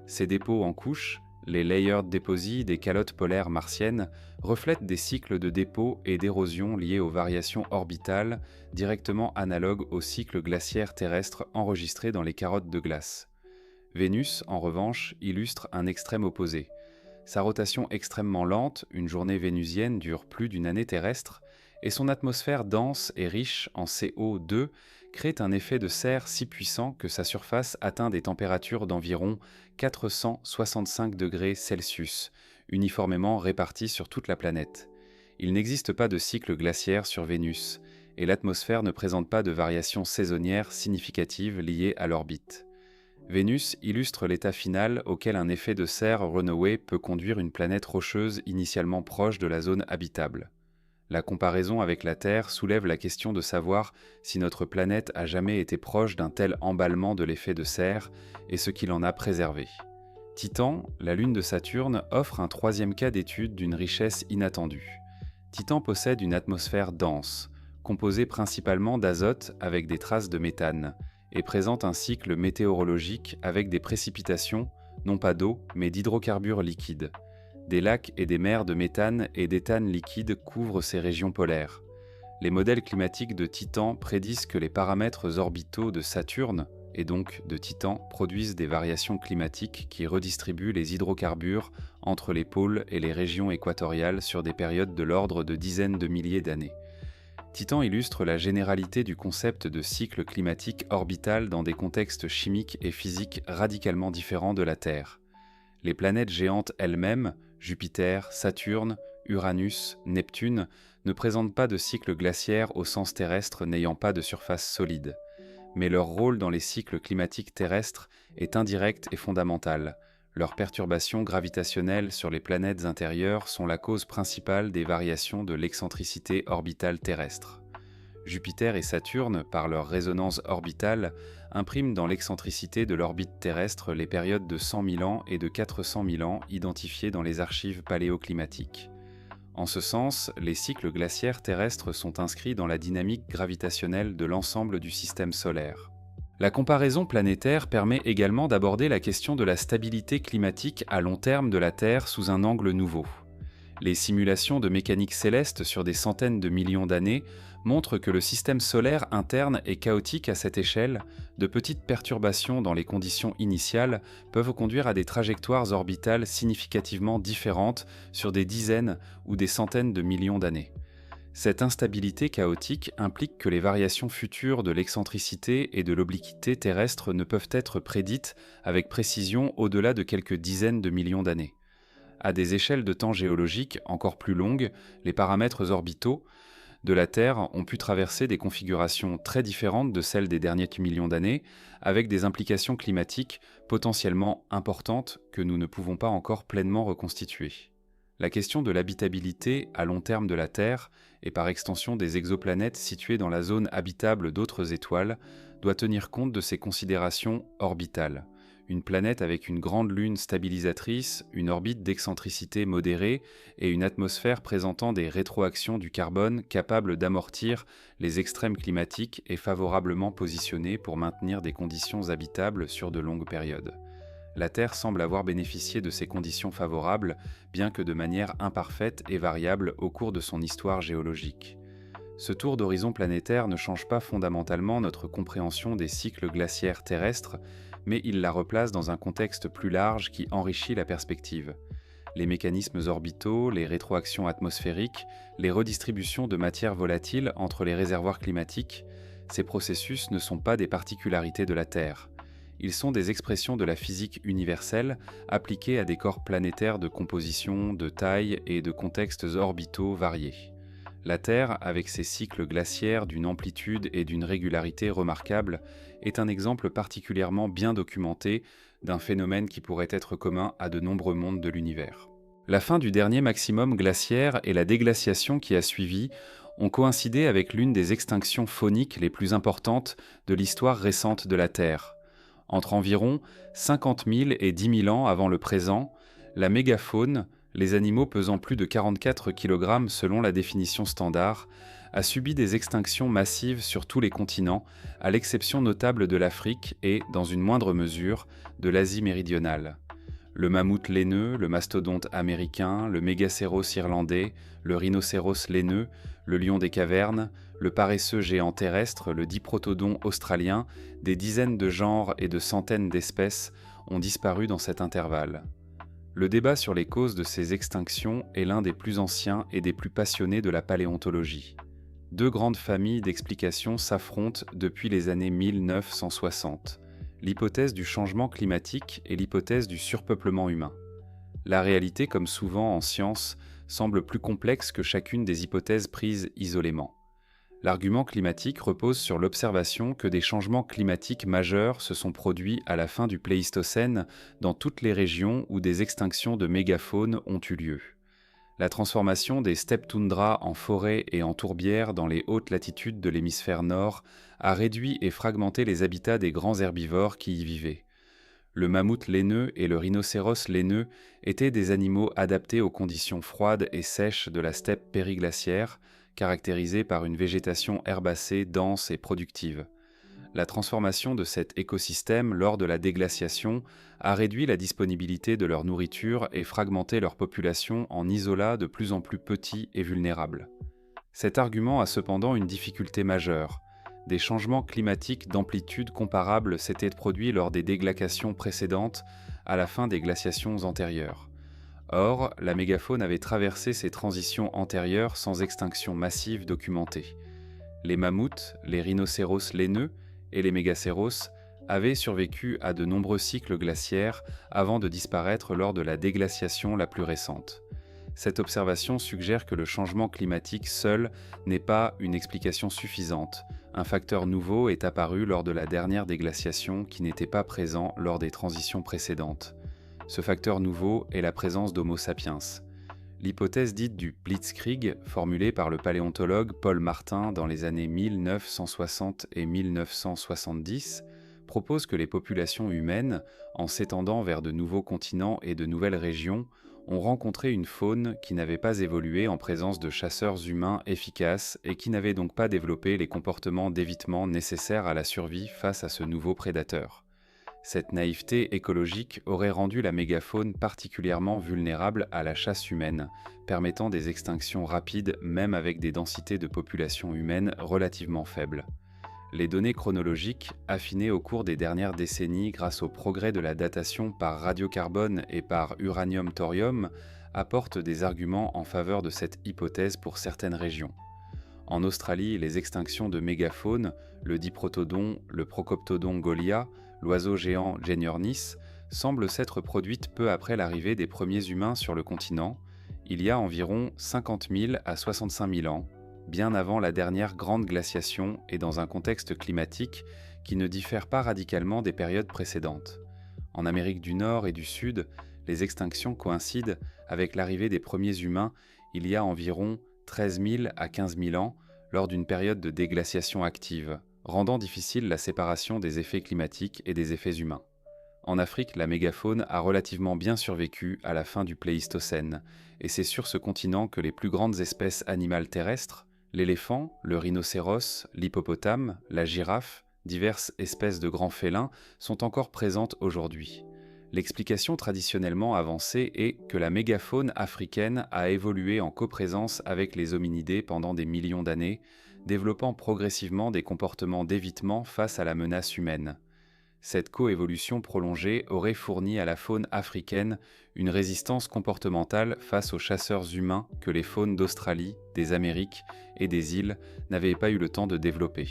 Ces dépôts en couches, les layered deposits des calottes polaires martiennes, reflètent des cycles de dépôt et d'érosion liés aux variations orbitales, directement analogues aux cycles glaciaires terrestres enregistrés dans les carottes de glace. Vénus, en revanche, illustre un extrême opposé. Sa rotation extrêmement lente, une journée vénusienne dure plus d'une année terrestre, et son atmosphère dense et riche en CO2 créent un effet de serre si puissant que sa surface atteint des températures d'environ 465 degrés Celsius, uniformément réparties sur toute la planète. Il n'existe pas de cycle glaciaire sur Vénus, et l'atmosphère ne présente pas de variations saisonnières significatives liées à l'orbite. Vénus illustre l'état final auquel un effet de serre renoué peut conduire une planète rocheuse initialement proche de la zone habitable. La comparaison avec la Terre soulève la question de savoir si notre planète a jamais été proche d'un tel emballement de l'effet de serre et ce qu'il en a préservé. Titan, la lune de Saturne, offre un troisième cas d'étude d'une richesse inattendue. Titan possède une atmosphère dense, composée principalement d'azote avec des traces de méthane, et présente un cycle météorologique avec des précipitations, non pas d'eau, mais d'hydrocarbures liquides. Des lacs et des mers de méthane et d'éthane liquide couvrent ces régions polaires. Les modèles climatiques de Titan prédisent que les paramètres orbitaux de Saturne, et donc de Titan, produisent des variations climatiques qui redistribuent les hydrocarbures entre les pôles et les régions équatoriales sur des périodes de l'ordre de dizaines de milliers d'années. Titan illustre la généralité du concept de cycle climatique orbital dans des contextes chimiques et physiques radicalement différents de la Terre. Les planètes géantes elles-mêmes, Jupiter, Saturne, Uranus, Neptune, ne présentent pas de cycle glaciaire au sens terrestre n'ayant pas de surface solide. Mais leur rôle dans les cycles climatiques terrestres est indirect et fondamental. Leurs perturbations gravitationnelles sur les planètes intérieures sont la cause principale des variations de l'excentricité orbitale terrestre. Jupiter et Saturne, par leur résonance orbitale, impriment dans l'excentricité de l'orbite terrestre les périodes de 100 000 ans et de 400 000 ans identifiées dans les archives paléoclimatiques. En ce sens, les cycles glaciaires terrestres sont inscrits dans la dynamique gravitationnelle de l'ensemble du système solaire. La comparaison planétaire permet également d'aborder la question de la stabilité climatique à long terme de la Terre sous un angle nouveau. Les simulations de mécanique céleste sur des centaines de millions d'années montrent que le système solaire interne est chaotique à cette échelle. De petites perturbations dans les conditions initiales peuvent conduire à des trajectoires orbitales significativement différentes sur des dizaines ou des centaines de millions d'années. Cette instabilité chaotique implique que les variations futures de l'excentricité et de l'obliquité terrestre ne peuvent être prédites avec précision au-delà de quelques dizaines de millions d'années. À des échelles de temps géologiques encore plus longues, les paramètres orbitaux de la Terre ont pu traverser des configurations très différentes de celles des derniers millions d'années, avec des implications climatiques potentiellement importantes que nous ne pouvons pas encore pleinement reconstituer. La question de l'habitabilité à long terme de la Terre, et par extension des exoplanètes situées dans la zone habitable d'autres étoiles, doit tenir compte de ces considérations orbitales. Une planète avec une grande lune stabilisatrice, une orbite d'excentricité modérée et une atmosphère présentant des rétroactions du carbone capables d'amortir les extrêmes climatiques est favorablement positionnée pour maintenir des conditions habitables sur de longues périodes. La Terre semble avoir bénéficié de ces conditions favorables, bien que de manière imparfaite et variable au cours de son histoire géologique. Ce tour d'horizon planétaire ne change pas fondamentalement notre compréhension des cycles glaciaires terrestres, mais il la replace dans un contexte plus large qui enrichit la perspective. Les mécanismes orbitaux, les rétroactions atmosphériques, les redistributions de matière volatile entre les réservoirs climatiques, ces processus ne sont pas des particularités de la Terre. Ils sont des expressions de la physique universelle appliquées à des corps planétaires de composition, de taille et de contextes orbitaux variés. La Terre, avec ses cycles glaciaires d'une amplitude et d'une régularité remarquables, est un exemple particulièrement bien documenté d'un phénomène qui pourrait être commun à de nombreux mondes de l'univers. La fin du dernier maximum glaciaire et la déglaciation qui a suivi ont coïncidé avec l'une des extinctions fauniques les plus importantes de l'histoire récente de la Terre. Entre environ 50 000 et 10 000 ans avant le présent, la mégafaune, les animaux pesant plus de 44 kg selon la définition standard, a subi des extinctions massives sur tous les continents, à l'exception notable de l'Afrique et, dans une moindre mesure, de l'Asie méridionale. Le mammouth laineux, le mastodonte américain, le mégacéros irlandais, le rhinocéros laineux, le lion des cavernes, le paresseux géant terrestre, le diprotodon australien, des dizaines de genres et de centaines d'espèces ont disparu dans cet intervalle. Le débat sur les causes de ces extinctions est l'un des plus anciens et des plus passionnés de la paléontologie. Deux grandes familles d'explications s'affrontent depuis les années 1960, l'hypothèse du changement climatique et l'hypothèse du surpeuplement humain. La réalité, comme souvent en science, semble plus complexe que chacune des hypothèses prises isolément. L'argument climatique repose sur l'observation que des changements climatiques majeurs se sont produits à la fin du Pléistocène dans toutes les régions où des extinctions de mégafaune ont eu lieu. La transformation des steppes toundras en forêts et en tourbières dans les hautes latitudes de l'hémisphère nord a réduit et fragmenté les habitats des grands herbivores qui y vivaient. Le mammouth laineux et le rhinocéros laineux étaient des animaux adaptés aux conditions froides et sèches de la steppe périglaciaire, caractérisée par une végétation herbacée dense et productive. La transformation de cet écosystème lors de la déglaciation a réduit la disponibilité de leur nourriture et fragmenté leur population en isolats de plus en plus petits et vulnérables. Cet argument a cependant une difficulté majeure. Des changements climatiques d'amplitude comparable s'étaient produits lors des déglaciations précédentes à la fin des glaciations antérieures. Or, la mégafaune avait traversé ces transitions antérieures sans extinction massive documentée. Les mammouths, les rhinocéros laineux et les mégacéros avaient survécu à de nombreux cycles glaciaires avant de disparaître lors de la déglaciation la plus récente. Cette observation suggère que le changement climatique seul n'est pas une explication suffisante. Un facteur nouveau est apparu lors de la dernière déglaciation qui n'était pas présent lors des transitions précédentes. Ce facteur nouveau est la présence d'Homo sapiens. L'hypothèse dite du Blitzkrieg, formulée par le paléontologue Paul Martin dans les années 1960 et 1970, propose que les populations humaines, en s'étendant vers de nouveaux continents et de nouvelles régions, ont rencontré une faune qui n'avait pas évolué en présence de chasseurs humains efficaces et qui n'avait donc pas développé les comportements d'évitement nécessaires à la survie face à ce nouveau prédateur. Cette naïveté écologique aurait rendu la mégafaune particulièrement vulnérable à la chasse humaine, permettant des extinctions rapides même avec des densités de population humaine relativement faibles. Les données chronologiques, affinées au cours des dernières décennies grâce au progrès de la datation par radiocarbone et par uranium-thorium, apportent des arguments en faveur de cette hypothèse pour certaines régions. En Australie, les extinctions de mégafaunes, le diprotodon, le procoptodon golia, l'oiseau géant Genyornis, semblent s'être produites peu après l'arrivée des premiers humains sur le continent, il y a environ 50 000 à 65 000 ans, bien avant la dernière grande glaciation et dans un contexte climatique qui ne diffère pas radicalement des périodes précédentes. En Amérique du Nord et du Sud, les extinctions coïncident avec l'arrivée des premiers humains il y a environ 13 000 à 15 000 ans lors d'une période de déglaciation active, rendant difficile la séparation des effets climatiques et des effets humains. En Afrique, la mégafaune a relativement bien survécu à la fin du Pléistocène, et c'est sur ce continent que les plus grandes espèces animales terrestres, l'éléphant, le rhinocéros, l'hippopotame, la girafe, diverses espèces de grands félins, sont encore présentes aujourd'hui. L'explication traditionnellement avancée est que la mégafaune africaine a évolué en coprésence avec les hominidés pendant des millions d'années, développant progressivement des comportements d'évitement face à la menace humaine. Cette coévolution prolongée aurait fourni à la faune africaine une résistance comportementale face aux chasseurs humains que les faunes d'Australie, des Amériques et des îles n'avaient pas eu le temps de développer.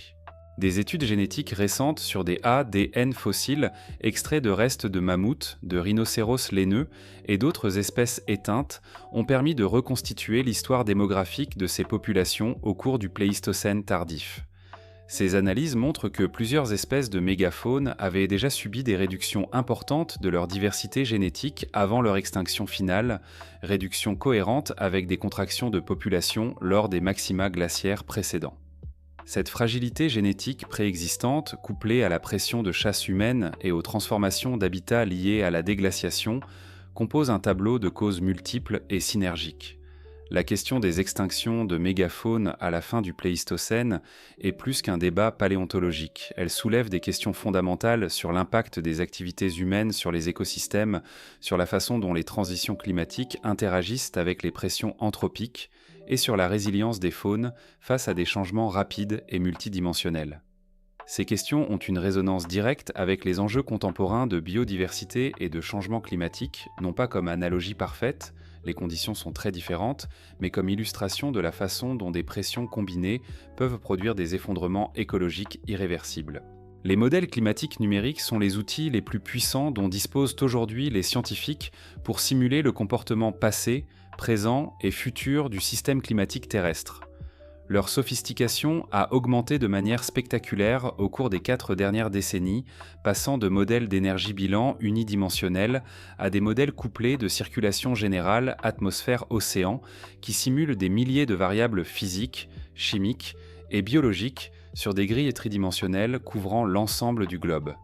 Des études génétiques récentes sur des ADN fossiles extraits de restes de mammouths, de rhinocéros laineux et d'autres espèces éteintes ont permis de reconstituer l'histoire démographique de ces populations au cours du Pléistocène tardif. Ces analyses montrent que plusieurs espèces de mégafaunes avaient déjà subi des réductions importantes de leur diversité génétique avant leur extinction finale, réductions cohérentes avec des contractions de population lors des maxima glaciaires précédents. Cette fragilité génétique préexistante, couplée à la pression de chasse humaine et aux transformations d'habitats liées à la déglaciation, compose un tableau de causes multiples et synergiques. La question des extinctions de mégafaunes à la fin du Pléistocène est plus qu'un débat paléontologique. Elle soulève des questions fondamentales sur l'impact des activités humaines sur les écosystèmes, sur la façon dont les transitions climatiques interagissent avec les pressions anthropiques, et sur la résilience des faunes face à des changements rapides et multidimensionnels. Ces questions ont une résonance directe avec les enjeux contemporains de biodiversité et de changement climatique, non pas comme analogie parfaite, les conditions sont très différentes, mais comme illustration de la façon dont des pressions combinées peuvent produire des effondrements écologiques irréversibles. Les modèles climatiques numériques sont les outils les plus puissants dont disposent aujourd'hui les scientifiques pour simuler le comportement passé, présent et futur du système climatique terrestre. Leur sophistication a augmenté de manière spectaculaire au cours des 4 dernières décennies, passant de modèles d'énergie bilan unidimensionnels à des modèles couplés de circulation générale atmosphère-océan qui simulent des milliers de variables physiques, chimiques et biologiques sur des grilles tridimensionnelles couvrant l'ensemble du globe.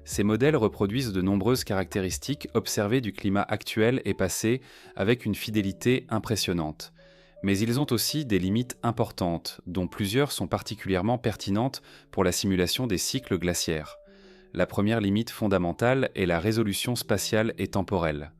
Ces modèles reproduisent de nombreuses caractéristiques observées du climat actuel et passé avec une fidélité impressionnante. Mais ils ont aussi des limites importantes, dont plusieurs sont particulièrement pertinentes pour la simulation des cycles glaciaires. La première limite fondamentale est la résolution spatiale et temporelle.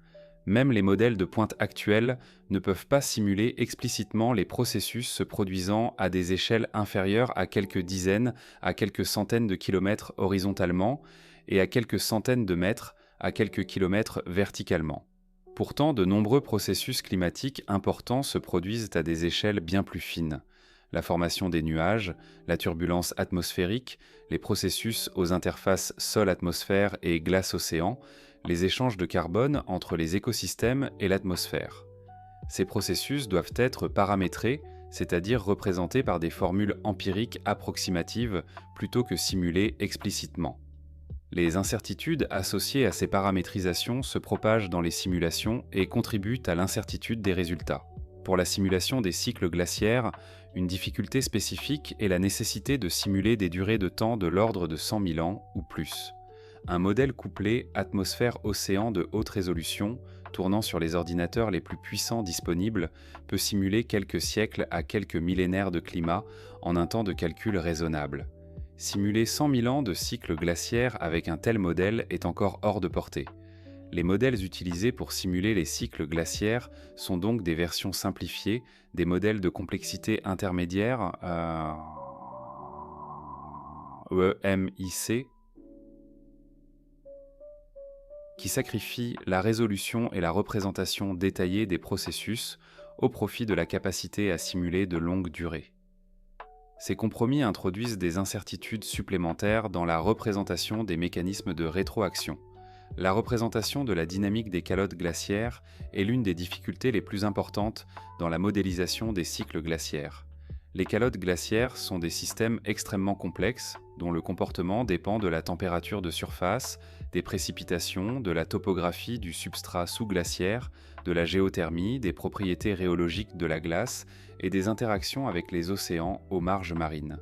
Même les modèles de pointe actuels ne peuvent pas simuler explicitement les processus se produisant à des échelles inférieures à quelques dizaines à quelques centaines de kilomètres horizontalement et à quelques centaines de mètres à quelques kilomètres verticalement. Pourtant, de nombreux processus climatiques importants se produisent à des échelles bien plus fines. La formation des nuages, la turbulence atmosphérique, les processus aux interfaces sol-atmosphère et glace-océan, les échanges de carbone entre les écosystèmes et l'atmosphère. Ces processus doivent être paramétrés, c'est-à-dire représentés par des formules empiriques approximatives plutôt que simulées explicitement. Les incertitudes associées à ces paramétrisations se propagent dans les simulations et contribuent à l'incertitude des résultats. Pour la simulation des cycles glaciaires, une difficulté spécifique est la nécessité de simuler des durées de temps de l'ordre de 100 000 ans ou plus. Un modèle couplé atmosphère-océan de haute résolution, tournant sur les ordinateurs les plus puissants disponibles, peut simuler quelques siècles à quelques millénaires de climat en un temps de calcul raisonnable. Simuler 100 000 ans de cycle glaciaire avec un tel modèle est encore hors de portée. Les modèles utilisés pour simuler les cycles glaciaires sont donc des versions simplifiées, des modèles de complexité intermédiaire, EMIC, qui sacrifient la résolution et la représentation détaillée des processus au profit de la capacité à simuler de longues durées. Ces compromis introduisent des incertitudes supplémentaires dans la représentation des mécanismes de rétroaction. La représentation de la dynamique des calottes glaciaires est l'une des difficultés les plus importantes dans la modélisation des cycles glaciaires. Les calottes glaciaires sont des systèmes extrêmement complexes, dont le comportement dépend de la température de surface, des précipitations, de la topographie du substrat sous-glaciaire, de la géothermie, des propriétés rhéologiques de la glace et des interactions avec les océans aux marges marines.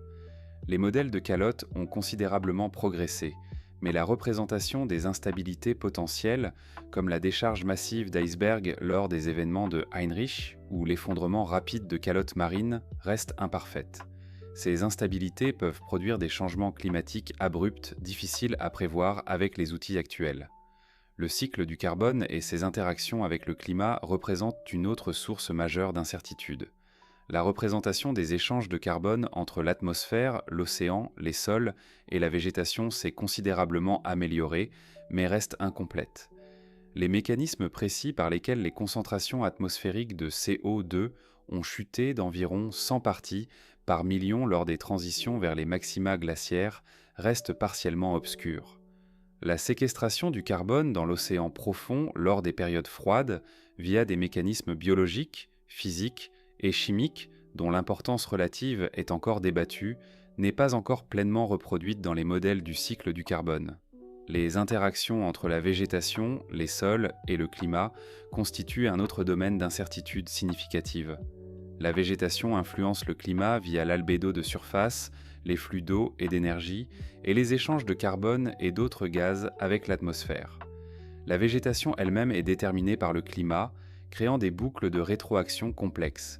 Les modèles de calottes ont considérablement progressé, mais la représentation des instabilités potentielles, comme la décharge massive d'icebergs lors des événements de Heinrich ou l'effondrement rapide de calottes marines, reste imparfaite. Ces instabilités peuvent produire des changements climatiques abrupts, difficiles à prévoir avec les outils actuels. Le cycle du carbone et ses interactions avec le climat représentent une autre source majeure d'incertitude. La représentation des échanges de carbone entre l'atmosphère, l'océan, les sols et la végétation s'est considérablement améliorée, mais reste incomplète. Les mécanismes précis par lesquels les concentrations atmosphériques de CO2 ont chuté d'environ 100 parties par million lors des transitions vers les maxima glaciaires restent partiellement obscurs. La séquestration du carbone dans l'océan profond lors des périodes froides, via des mécanismes biologiques, physiques et chimiques dont l'importance relative est encore débattue, n'est pas encore pleinement reproduite dans les modèles du cycle du carbone. Les interactions entre la végétation, les sols et le climat constituent un autre domaine d'incertitude significative. La végétation influence le climat via l'albédo de surface, les flux d'eau et d'énergie, et les échanges de carbone et d'autres gaz avec l'atmosphère. La végétation elle-même est déterminée par le climat, créant des boucles de rétroaction complexes.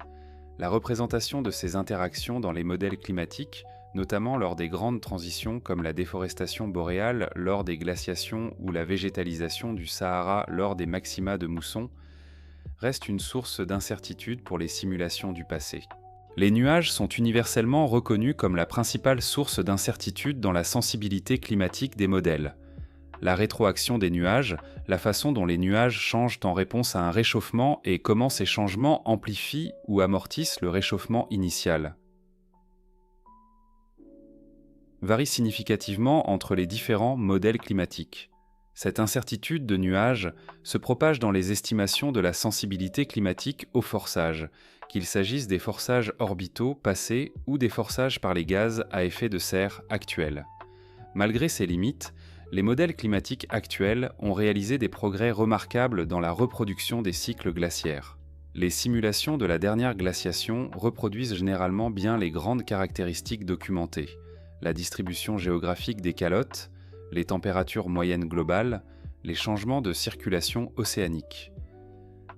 La représentation de ces interactions dans les modèles climatiques, notamment lors des grandes transitions comme la déforestation boréale lors des glaciations ou la végétalisation du Sahara lors des maxima de mousson, reste une source d'incertitude pour les simulations du passé. Les nuages sont universellement reconnus comme la principale source d'incertitude dans la sensibilité climatique des modèles. La rétroaction des nuages, la façon dont les nuages changent en réponse à un réchauffement et comment ces changements amplifient ou amortissent le réchauffement initial, varie significativement entre les différents modèles climatiques. Cette incertitude de nuages se propage dans les estimations de la sensibilité climatique au forçage, qu'il s'agisse des forçages orbitaux passés ou des forçages par les gaz à effet de serre actuels. Malgré ces limites, les modèles climatiques actuels ont réalisé des progrès remarquables dans la reproduction des cycles glaciaires. Les simulations de la dernière glaciation reproduisent généralement bien les grandes caractéristiques documentées: la distribution géographique des calottes, les températures moyennes globales, les changements de circulation océanique.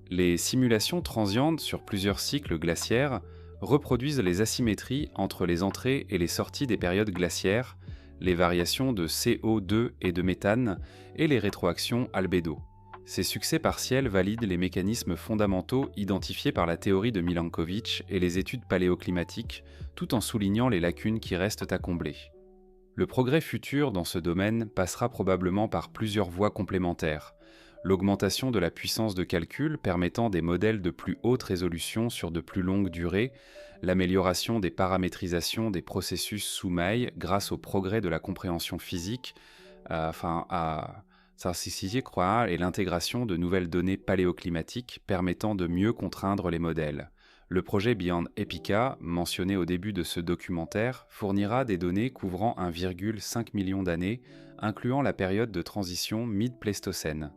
Les simulations transientes sur plusieurs cycles glaciaires reproduisent les asymétries entre les entrées et les sorties des périodes glaciaires, les variations de CO2 et de méthane et les rétroactions albédo. Ces succès partiels valident les mécanismes fondamentaux identifiés par la théorie de Milankovitch et les études paléoclimatiques, tout en soulignant les lacunes qui restent à combler. Le progrès futur dans ce domaine passera probablement par plusieurs voies complémentaires: l'augmentation de la puissance de calcul permettant des modèles de plus haute résolution sur de plus longues durées, l'amélioration des paramétrisations des processus sous mailles grâce au progrès de la compréhension physique, et l'intégration de nouvelles données paléoclimatiques permettant de mieux contraindre les modèles, Le projet Beyond Epica, mentionné au début de ce documentaire, fournira des données couvrant 1,5 million d'années, incluant la période de transition mid-Pléistocène.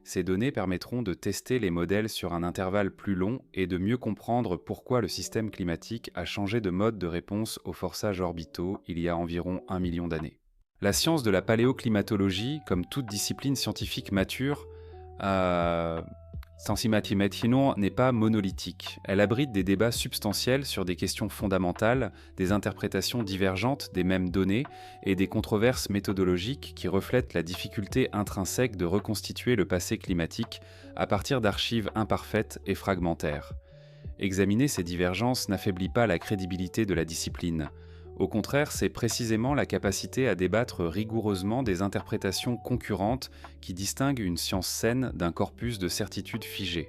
Ces données permettront de tester les modèles sur un intervalle plus long et de mieux comprendre pourquoi le système climatique a changé de mode de réponse aux forçages orbitaux il y a environ 1 million d'années. La science de la paléoclimatologie, comme toute discipline scientifique mature, n'est pas monolithique. Elle abrite des débats substantiels sur des questions fondamentales, des interprétations divergentes des mêmes données et des controverses méthodologiques qui reflètent la difficulté intrinsèque de reconstituer le passé climatique à partir d'archives imparfaites et fragmentaires. Examiner ces divergences n'affaiblit pas la crédibilité de la discipline. Au contraire, c'est précisément la capacité à débattre rigoureusement des interprétations concurrentes qui distingue une science saine d'un corpus de certitudes figées.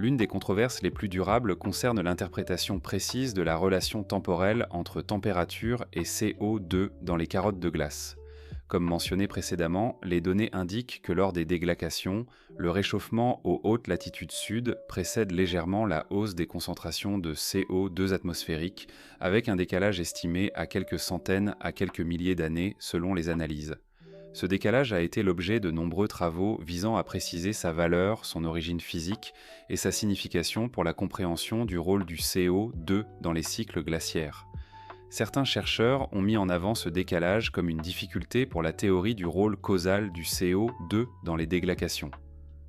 L'une des controverses les plus durables concerne l'interprétation précise de la relation temporelle entre température et CO2 dans les carottes de glace. Comme mentionné précédemment, les données indiquent que lors des déglaciations, le réchauffement aux hautes latitudes sud précède légèrement la hausse des concentrations de CO2 atmosphériques, avec un décalage estimé à quelques centaines à quelques milliers d'années selon les analyses. Ce décalage a été l'objet de nombreux travaux visant à préciser sa valeur, son origine physique et sa signification pour la compréhension du rôle du CO2 dans les cycles glaciaires. Certains chercheurs ont mis en avant ce décalage comme une difficulté pour la théorie du rôle causal du CO2 dans les déglaciations.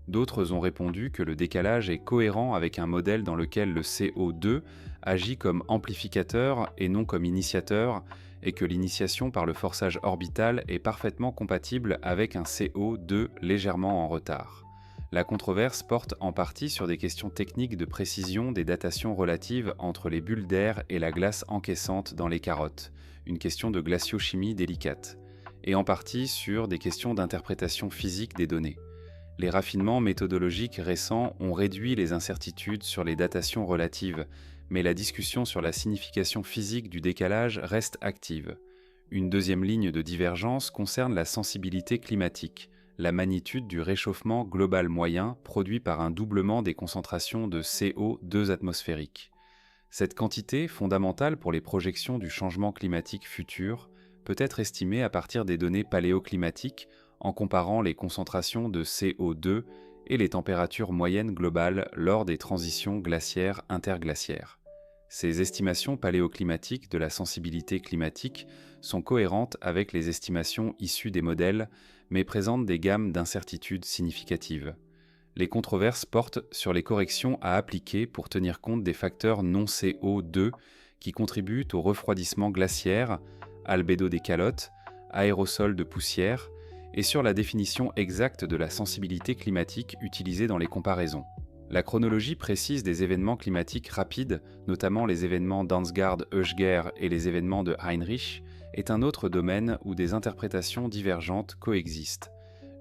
D'autres ont répondu que le décalage est cohérent avec un modèle dans lequel le CO2 agit comme amplificateur et non comme initiateur, et que l'initiation par le forçage orbital est parfaitement compatible avec un CO2 légèrement en retard. La controverse porte en partie sur des questions techniques de précision des datations relatives entre les bulles d'air et la glace encaissante dans les carottes, une question de glaciochimie délicate, et en partie sur des questions d'interprétation physique des données. Les raffinements méthodologiques récents ont réduit les incertitudes sur les datations relatives, mais la discussion sur la signification physique du décalage reste active. Une deuxième ligne de divergence concerne la sensibilité climatique, la magnitude du réchauffement global moyen produit par un doublement des concentrations de CO2 atmosphériques. Cette quantité, fondamentale pour les projections du changement climatique futur, peut être estimée à partir des données paléoclimatiques en comparant les concentrations de CO2 et les températures moyennes globales lors des transitions glaciaires interglaciaires. Ces estimations paléoclimatiques de la sensibilité climatique sont cohérentes avec les estimations issues des modèles, mais présentent des gammes d'incertitudes significatives. Les controverses portent sur les corrections à appliquer pour tenir compte des facteurs non CO2 qui contribuent au refroidissement glaciaire, albédo des calottes, aérosols de poussière, et sur la définition exacte de la sensibilité climatique utilisée dans les comparaisons. La chronologie précise des événements climatiques rapides, notamment les événements d'Ansgaard-Oeschger et les événements de Heinrich, est un autre domaine où des interprétations divergentes coexistent.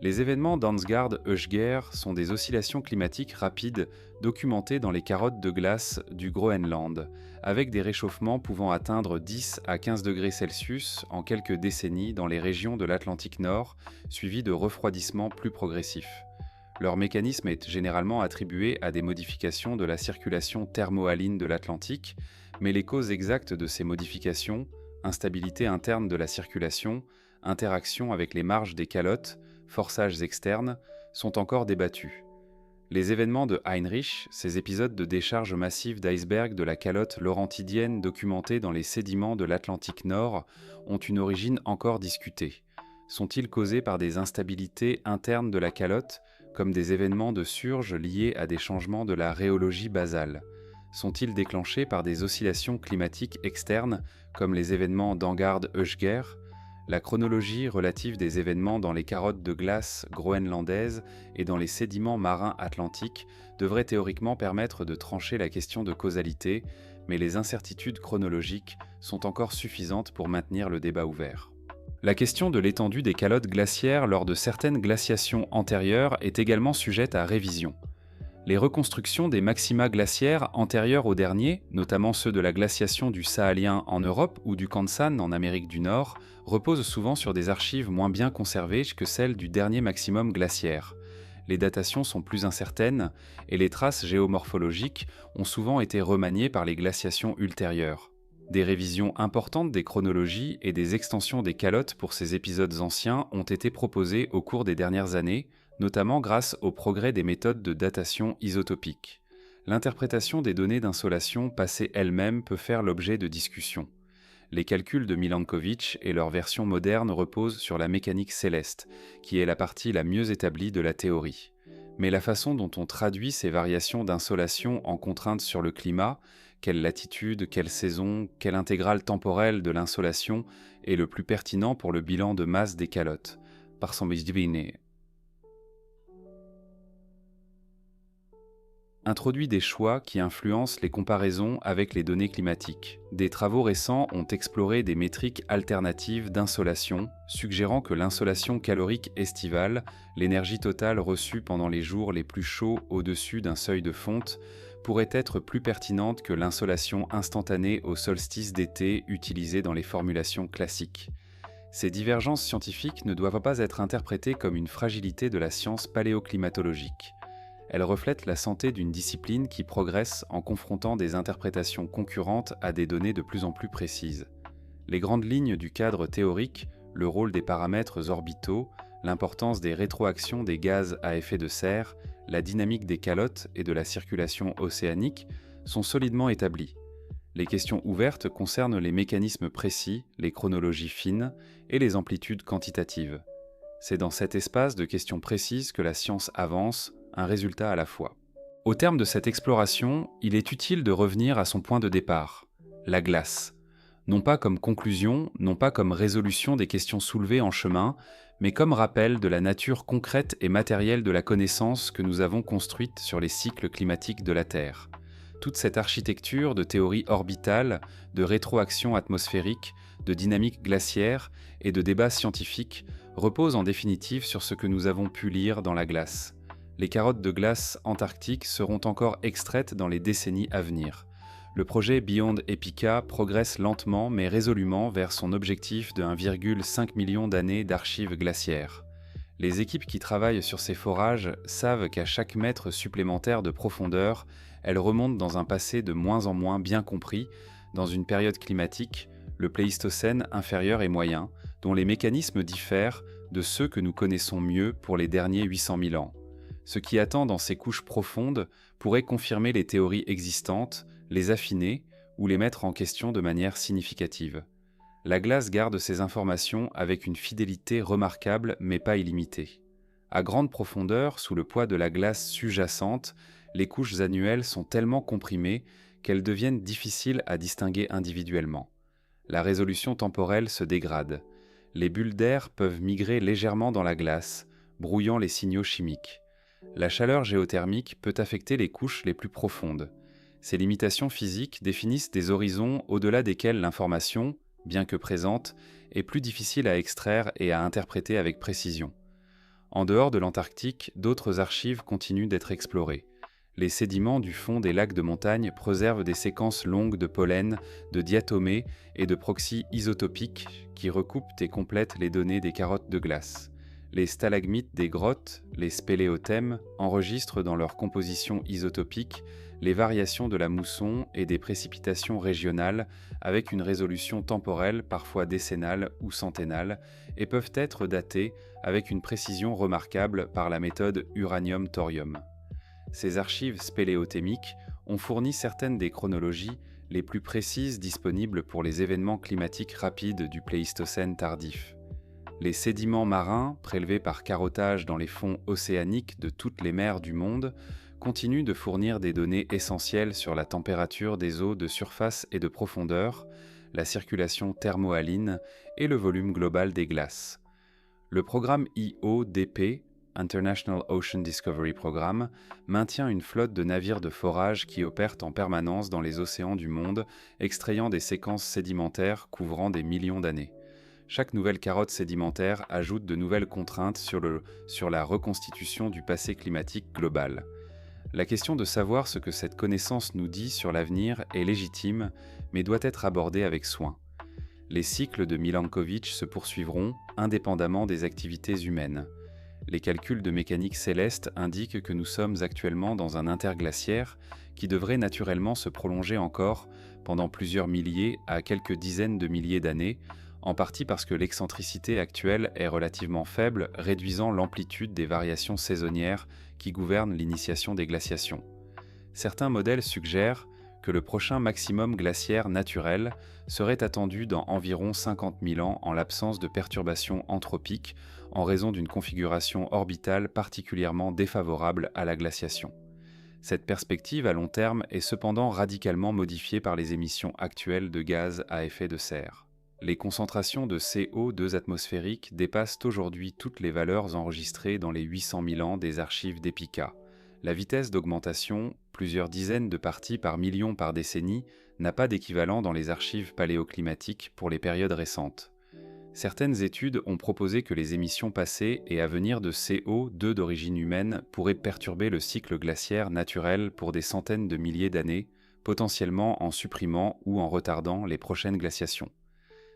Les événements d'Ansgaard-Oeschger sont des oscillations climatiques rapides documentées dans les carottes de glace du Groenland, avec des réchauffements pouvant atteindre 10 à 15 degrés Celsius en quelques décennies dans les régions de l'Atlantique Nord, suivis de refroidissements plus progressifs. Leur mécanisme est généralement attribué à des modifications de la circulation thermohaline de l'Atlantique, mais les causes exactes de ces modifications, instabilité interne de la circulation, interaction avec les marges des calottes, forçages externes, sont encore débattus. Les événements de Heinrich, ces épisodes de décharge massive d'iceberg de la calotte laurentidienne documentés dans les sédiments de l'Atlantique Nord, ont une origine encore discutée. Sont-ils causés par des instabilités internes de la calotte, comme des événements de surge liés à des changements de la rhéologie basale? Sont-ils déclenchés par des oscillations climatiques externes, comme les événements d'Ansgaard-Oeschger? La chronologie relative des événements dans les carottes de glace groenlandaises et dans les sédiments marins atlantiques devrait théoriquement permettre de trancher la question de causalité, mais les incertitudes chronologiques sont encore suffisantes pour maintenir le débat ouvert. La question de l'étendue des calottes glaciaires lors de certaines glaciations antérieures est également sujette à révision. Les reconstructions des maxima glaciaires antérieurs au dernier, notamment ceux de la glaciation du Saalien en Europe ou du Kansan en Amérique du Nord, reposent souvent sur des archives moins bien conservées que celles du dernier maximum glaciaire. les datations sont plus incertaines et les traces géomorphologiques ont souvent été remaniées par les glaciations ultérieures. Des révisions importantes des chronologies et des extensions des calottes pour ces épisodes anciens ont été proposées au cours des dernières années, notamment grâce au progrès des méthodes de datation isotopique. L'interprétation des données d'insolation passées elles-mêmes peut faire l'objet de discussions. Les calculs de Milankovitch et leur version moderne reposent sur la mécanique céleste, qui est la partie la mieux établie de la théorie. Mais la façon dont on traduit ces variations d'insolation en contraintes sur le climat, quelle latitude, quelle saison, quelle intégrale temporelle de l'insolation est le plus pertinent pour le bilan de masse des calottes, par son divine. Introduit des choix qui influencent les comparaisons avec les données climatiques. Des travaux récents ont exploré des métriques alternatives d'insolation, suggérant que l'insolation calorique estivale, l'énergie totale reçue pendant les jours les plus chauds au-dessus d'un seuil de fonte, pourrait être plus pertinente que l'insolation instantanée au solstice d'été utilisée dans les formulations classiques. Ces divergences scientifiques ne doivent pas être interprétées comme une fragilité de la science paléoclimatologique. Elle reflète la santé d'une discipline qui progresse en confrontant des interprétations concurrentes à des données de plus en plus précises. Les grandes lignes du cadre théorique, le rôle des paramètres orbitaux, l'importance des rétroactions des gaz à effet de serre, la dynamique des calottes et de la circulation océanique sont solidement établies. Les questions ouvertes concernent les mécanismes précis, les chronologies fines et les amplitudes quantitatives. C'est dans cet espace de questions précises que la science avance, un résultat à la fois. Au terme de cette exploration, il est utile de revenir à son point de départ, la glace. Non pas comme conclusion, non pas comme résolution des questions soulevées en chemin, mais comme rappel de la nature concrète et matérielle de la connaissance que nous avons construite sur les cycles climatiques de la Terre. Toute cette architecture de théories orbitales, de rétroaction atmosphérique, de dynamique glaciaire et de débats scientifiques repose en définitive sur ce que nous avons pu lire dans la glace. Les carottes de glace antarctiques seront encore extraites dans les décennies à venir. Le projet Beyond Epica progresse lentement mais résolument vers son objectif de 1,5 million d'années d'archives glaciaires. Les équipes qui travaillent sur ces forages savent qu'à chaque mètre supplémentaire de profondeur, elles remontent dans un passé de moins en moins bien compris, dans une période climatique, le Pléistocène inférieur et moyen, dont les mécanismes diffèrent de ceux que nous connaissons mieux pour les derniers 800 000 ans. Ce qui attend dans ces couches profondes pourrait confirmer les théories existantes, les affiner ou les mettre en question de manière significative. La glace garde ces informations avec une fidélité remarquable mais pas illimitée. À grande profondeur, sous le poids de la glace sous-jacente, les couches annuelles sont tellement comprimées qu'elles deviennent difficiles à distinguer individuellement. La résolution temporelle se dégrade. Les bulles d'air peuvent migrer légèrement dans la glace, brouillant les signaux chimiques. La chaleur géothermique peut affecter les couches les plus profondes. Ces limitations physiques définissent des horizons au-delà desquels l'information, bien que présente, est plus difficile à extraire et à interpréter avec précision. En dehors de l'Antarctique, d'autres archives continuent d'être explorées. Les sédiments du fond des lacs de montagne préservent des séquences longues de pollen, de diatomées et de proxys isotopiques qui recoupent et complètent les données des carottes de glace. Les stalagmites des grottes, les spéléothèmes, enregistrent dans leur composition isotopique les variations de la mousson et des précipitations régionales avec une résolution temporelle parfois décennale ou centennale et peuvent être datés avec une précision remarquable par la méthode uranium-thorium. Ces archives spéléothémiques ont fourni certaines des chronologies les plus précises disponibles pour les événements climatiques rapides du Pléistocène tardif. Les sédiments marins, prélevés par carottage dans les fonds océaniques de toutes les mers du monde, continuent de fournir des données essentielles sur la température des eaux de surface et de profondeur, la circulation thermohaline et le volume global des glaces. Le programme IODP, International Ocean Discovery Programme, maintient une flotte de navires de forage qui opèrent en permanence dans les océans du monde, extrayant des séquences sédimentaires couvrant des millions d'années. Chaque nouvelle carotte sédimentaire ajoute de nouvelles contraintes sur la reconstitution du passé climatique global. La question de savoir ce que cette connaissance nous dit sur l'avenir est légitime, mais doit être abordée avec soin. Les cycles de Milankovitch se poursuivront indépendamment des activités humaines. Les calculs de mécanique céleste indiquent que nous sommes actuellement dans un interglaciaire qui devrait naturellement se prolonger encore pendant plusieurs milliers à quelques dizaines de milliers d'années, en partie parce que l'excentricité actuelle est relativement faible, réduisant l'amplitude des variations saisonnières qui gouvernent l'initiation des glaciations. Certains modèles suggèrent que le prochain maximum glaciaire naturel serait attendu dans environ 50 000 ans en l'absence de perturbations anthropiques en raison d'une configuration orbitale particulièrement défavorable à la glaciation. Cette perspective à long terme est cependant radicalement modifiée par les émissions actuelles de gaz à effet de serre. Les concentrations de CO2 atmosphériques dépassent aujourd'hui toutes les valeurs enregistrées dans les 800 000 ans des archives d'EPICA. La vitesse d'augmentation, plusieurs dizaines de parties par million par décennie, n'a pas d'équivalent dans les archives paléoclimatiques pour les périodes récentes. Certaines études ont proposé que les émissions passées et à venir de CO2 d'origine humaine pourraient perturber le cycle glaciaire naturel pour des centaines de milliers d'années, potentiellement en supprimant ou en retardant les prochaines glaciations.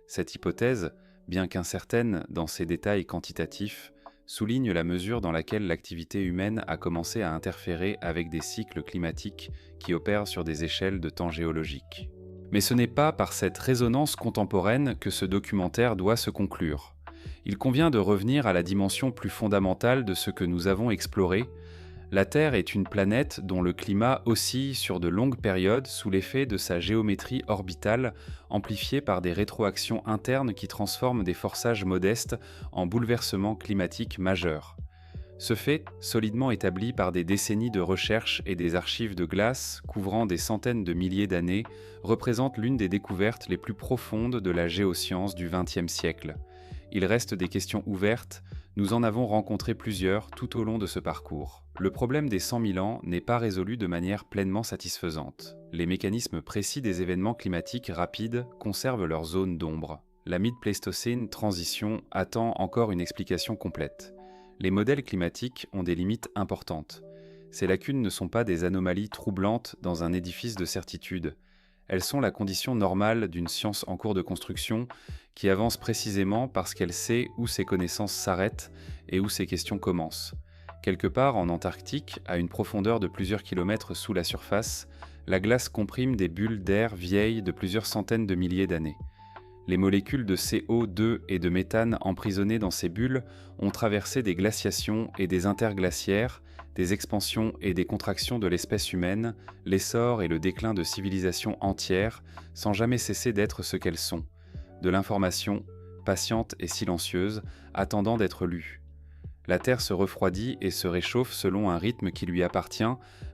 Cette hypothèse, bien qu'incertaine dans ses détails quantitatifs, souligne la mesure dans laquelle l'activité humaine a commencé à interférer avec des cycles climatiques qui opèrent sur des échelles de temps géologiques. Mais ce n'est pas par cette résonance contemporaine que ce documentaire doit se conclure. Il convient de revenir à la dimension plus fondamentale de ce que nous avons exploré. La Terre est une planète dont le climat oscille sur de longues périodes sous l'effet de sa géométrie orbitale, amplifiée par des rétroactions internes qui transforment des forçages modestes en bouleversements climatiques majeurs. Ce fait, solidement établi par des décennies de recherche et des archives de glace couvrant des centaines de milliers d'années, représente l'une des découvertes les plus profondes de la géoscience du XXe siècle. Il reste des questions ouvertes. Nous en avons rencontré plusieurs tout au long de ce parcours. Le problème des 100 000 ans n'est pas résolu de manière pleinement satisfaisante. Les mécanismes précis des événements climatiques rapides conservent leur zone d'ombre. La Mid-Pléistocène transition attend encore une explication complète. Les modèles climatiques ont des limites importantes. Ces lacunes ne sont pas des anomalies troublantes dans un édifice de certitude. Elles sont la condition normale d'une science en cours de construction qui avance précisément parce qu'elle sait où ses connaissances s'arrêtent et où ses questions commencent. Quelque part en Antarctique, à une profondeur de plusieurs kilomètres sous la surface, la glace comprime des bulles d'air vieilles de plusieurs centaines de milliers d'années. Les molécules de CO2 et de méthane emprisonnées dans ces bulles ont traversé des glaciations et des interglaciaires, des expansions et des contractions de l'espèce humaine, l'essor et le déclin de civilisations entières, sans jamais cesser d'être ce qu'elles sont, de l'information, patiente et silencieuse, attendant d'être lue. La Terre se refroidit et se réchauffe selon un rythme qui lui appartient,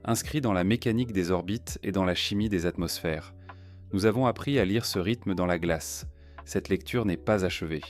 inscrit dans la mécanique des orbites et dans la chimie des atmosphères. Nous avons appris à lire ce rythme dans la glace. Cette lecture n'est pas achevée.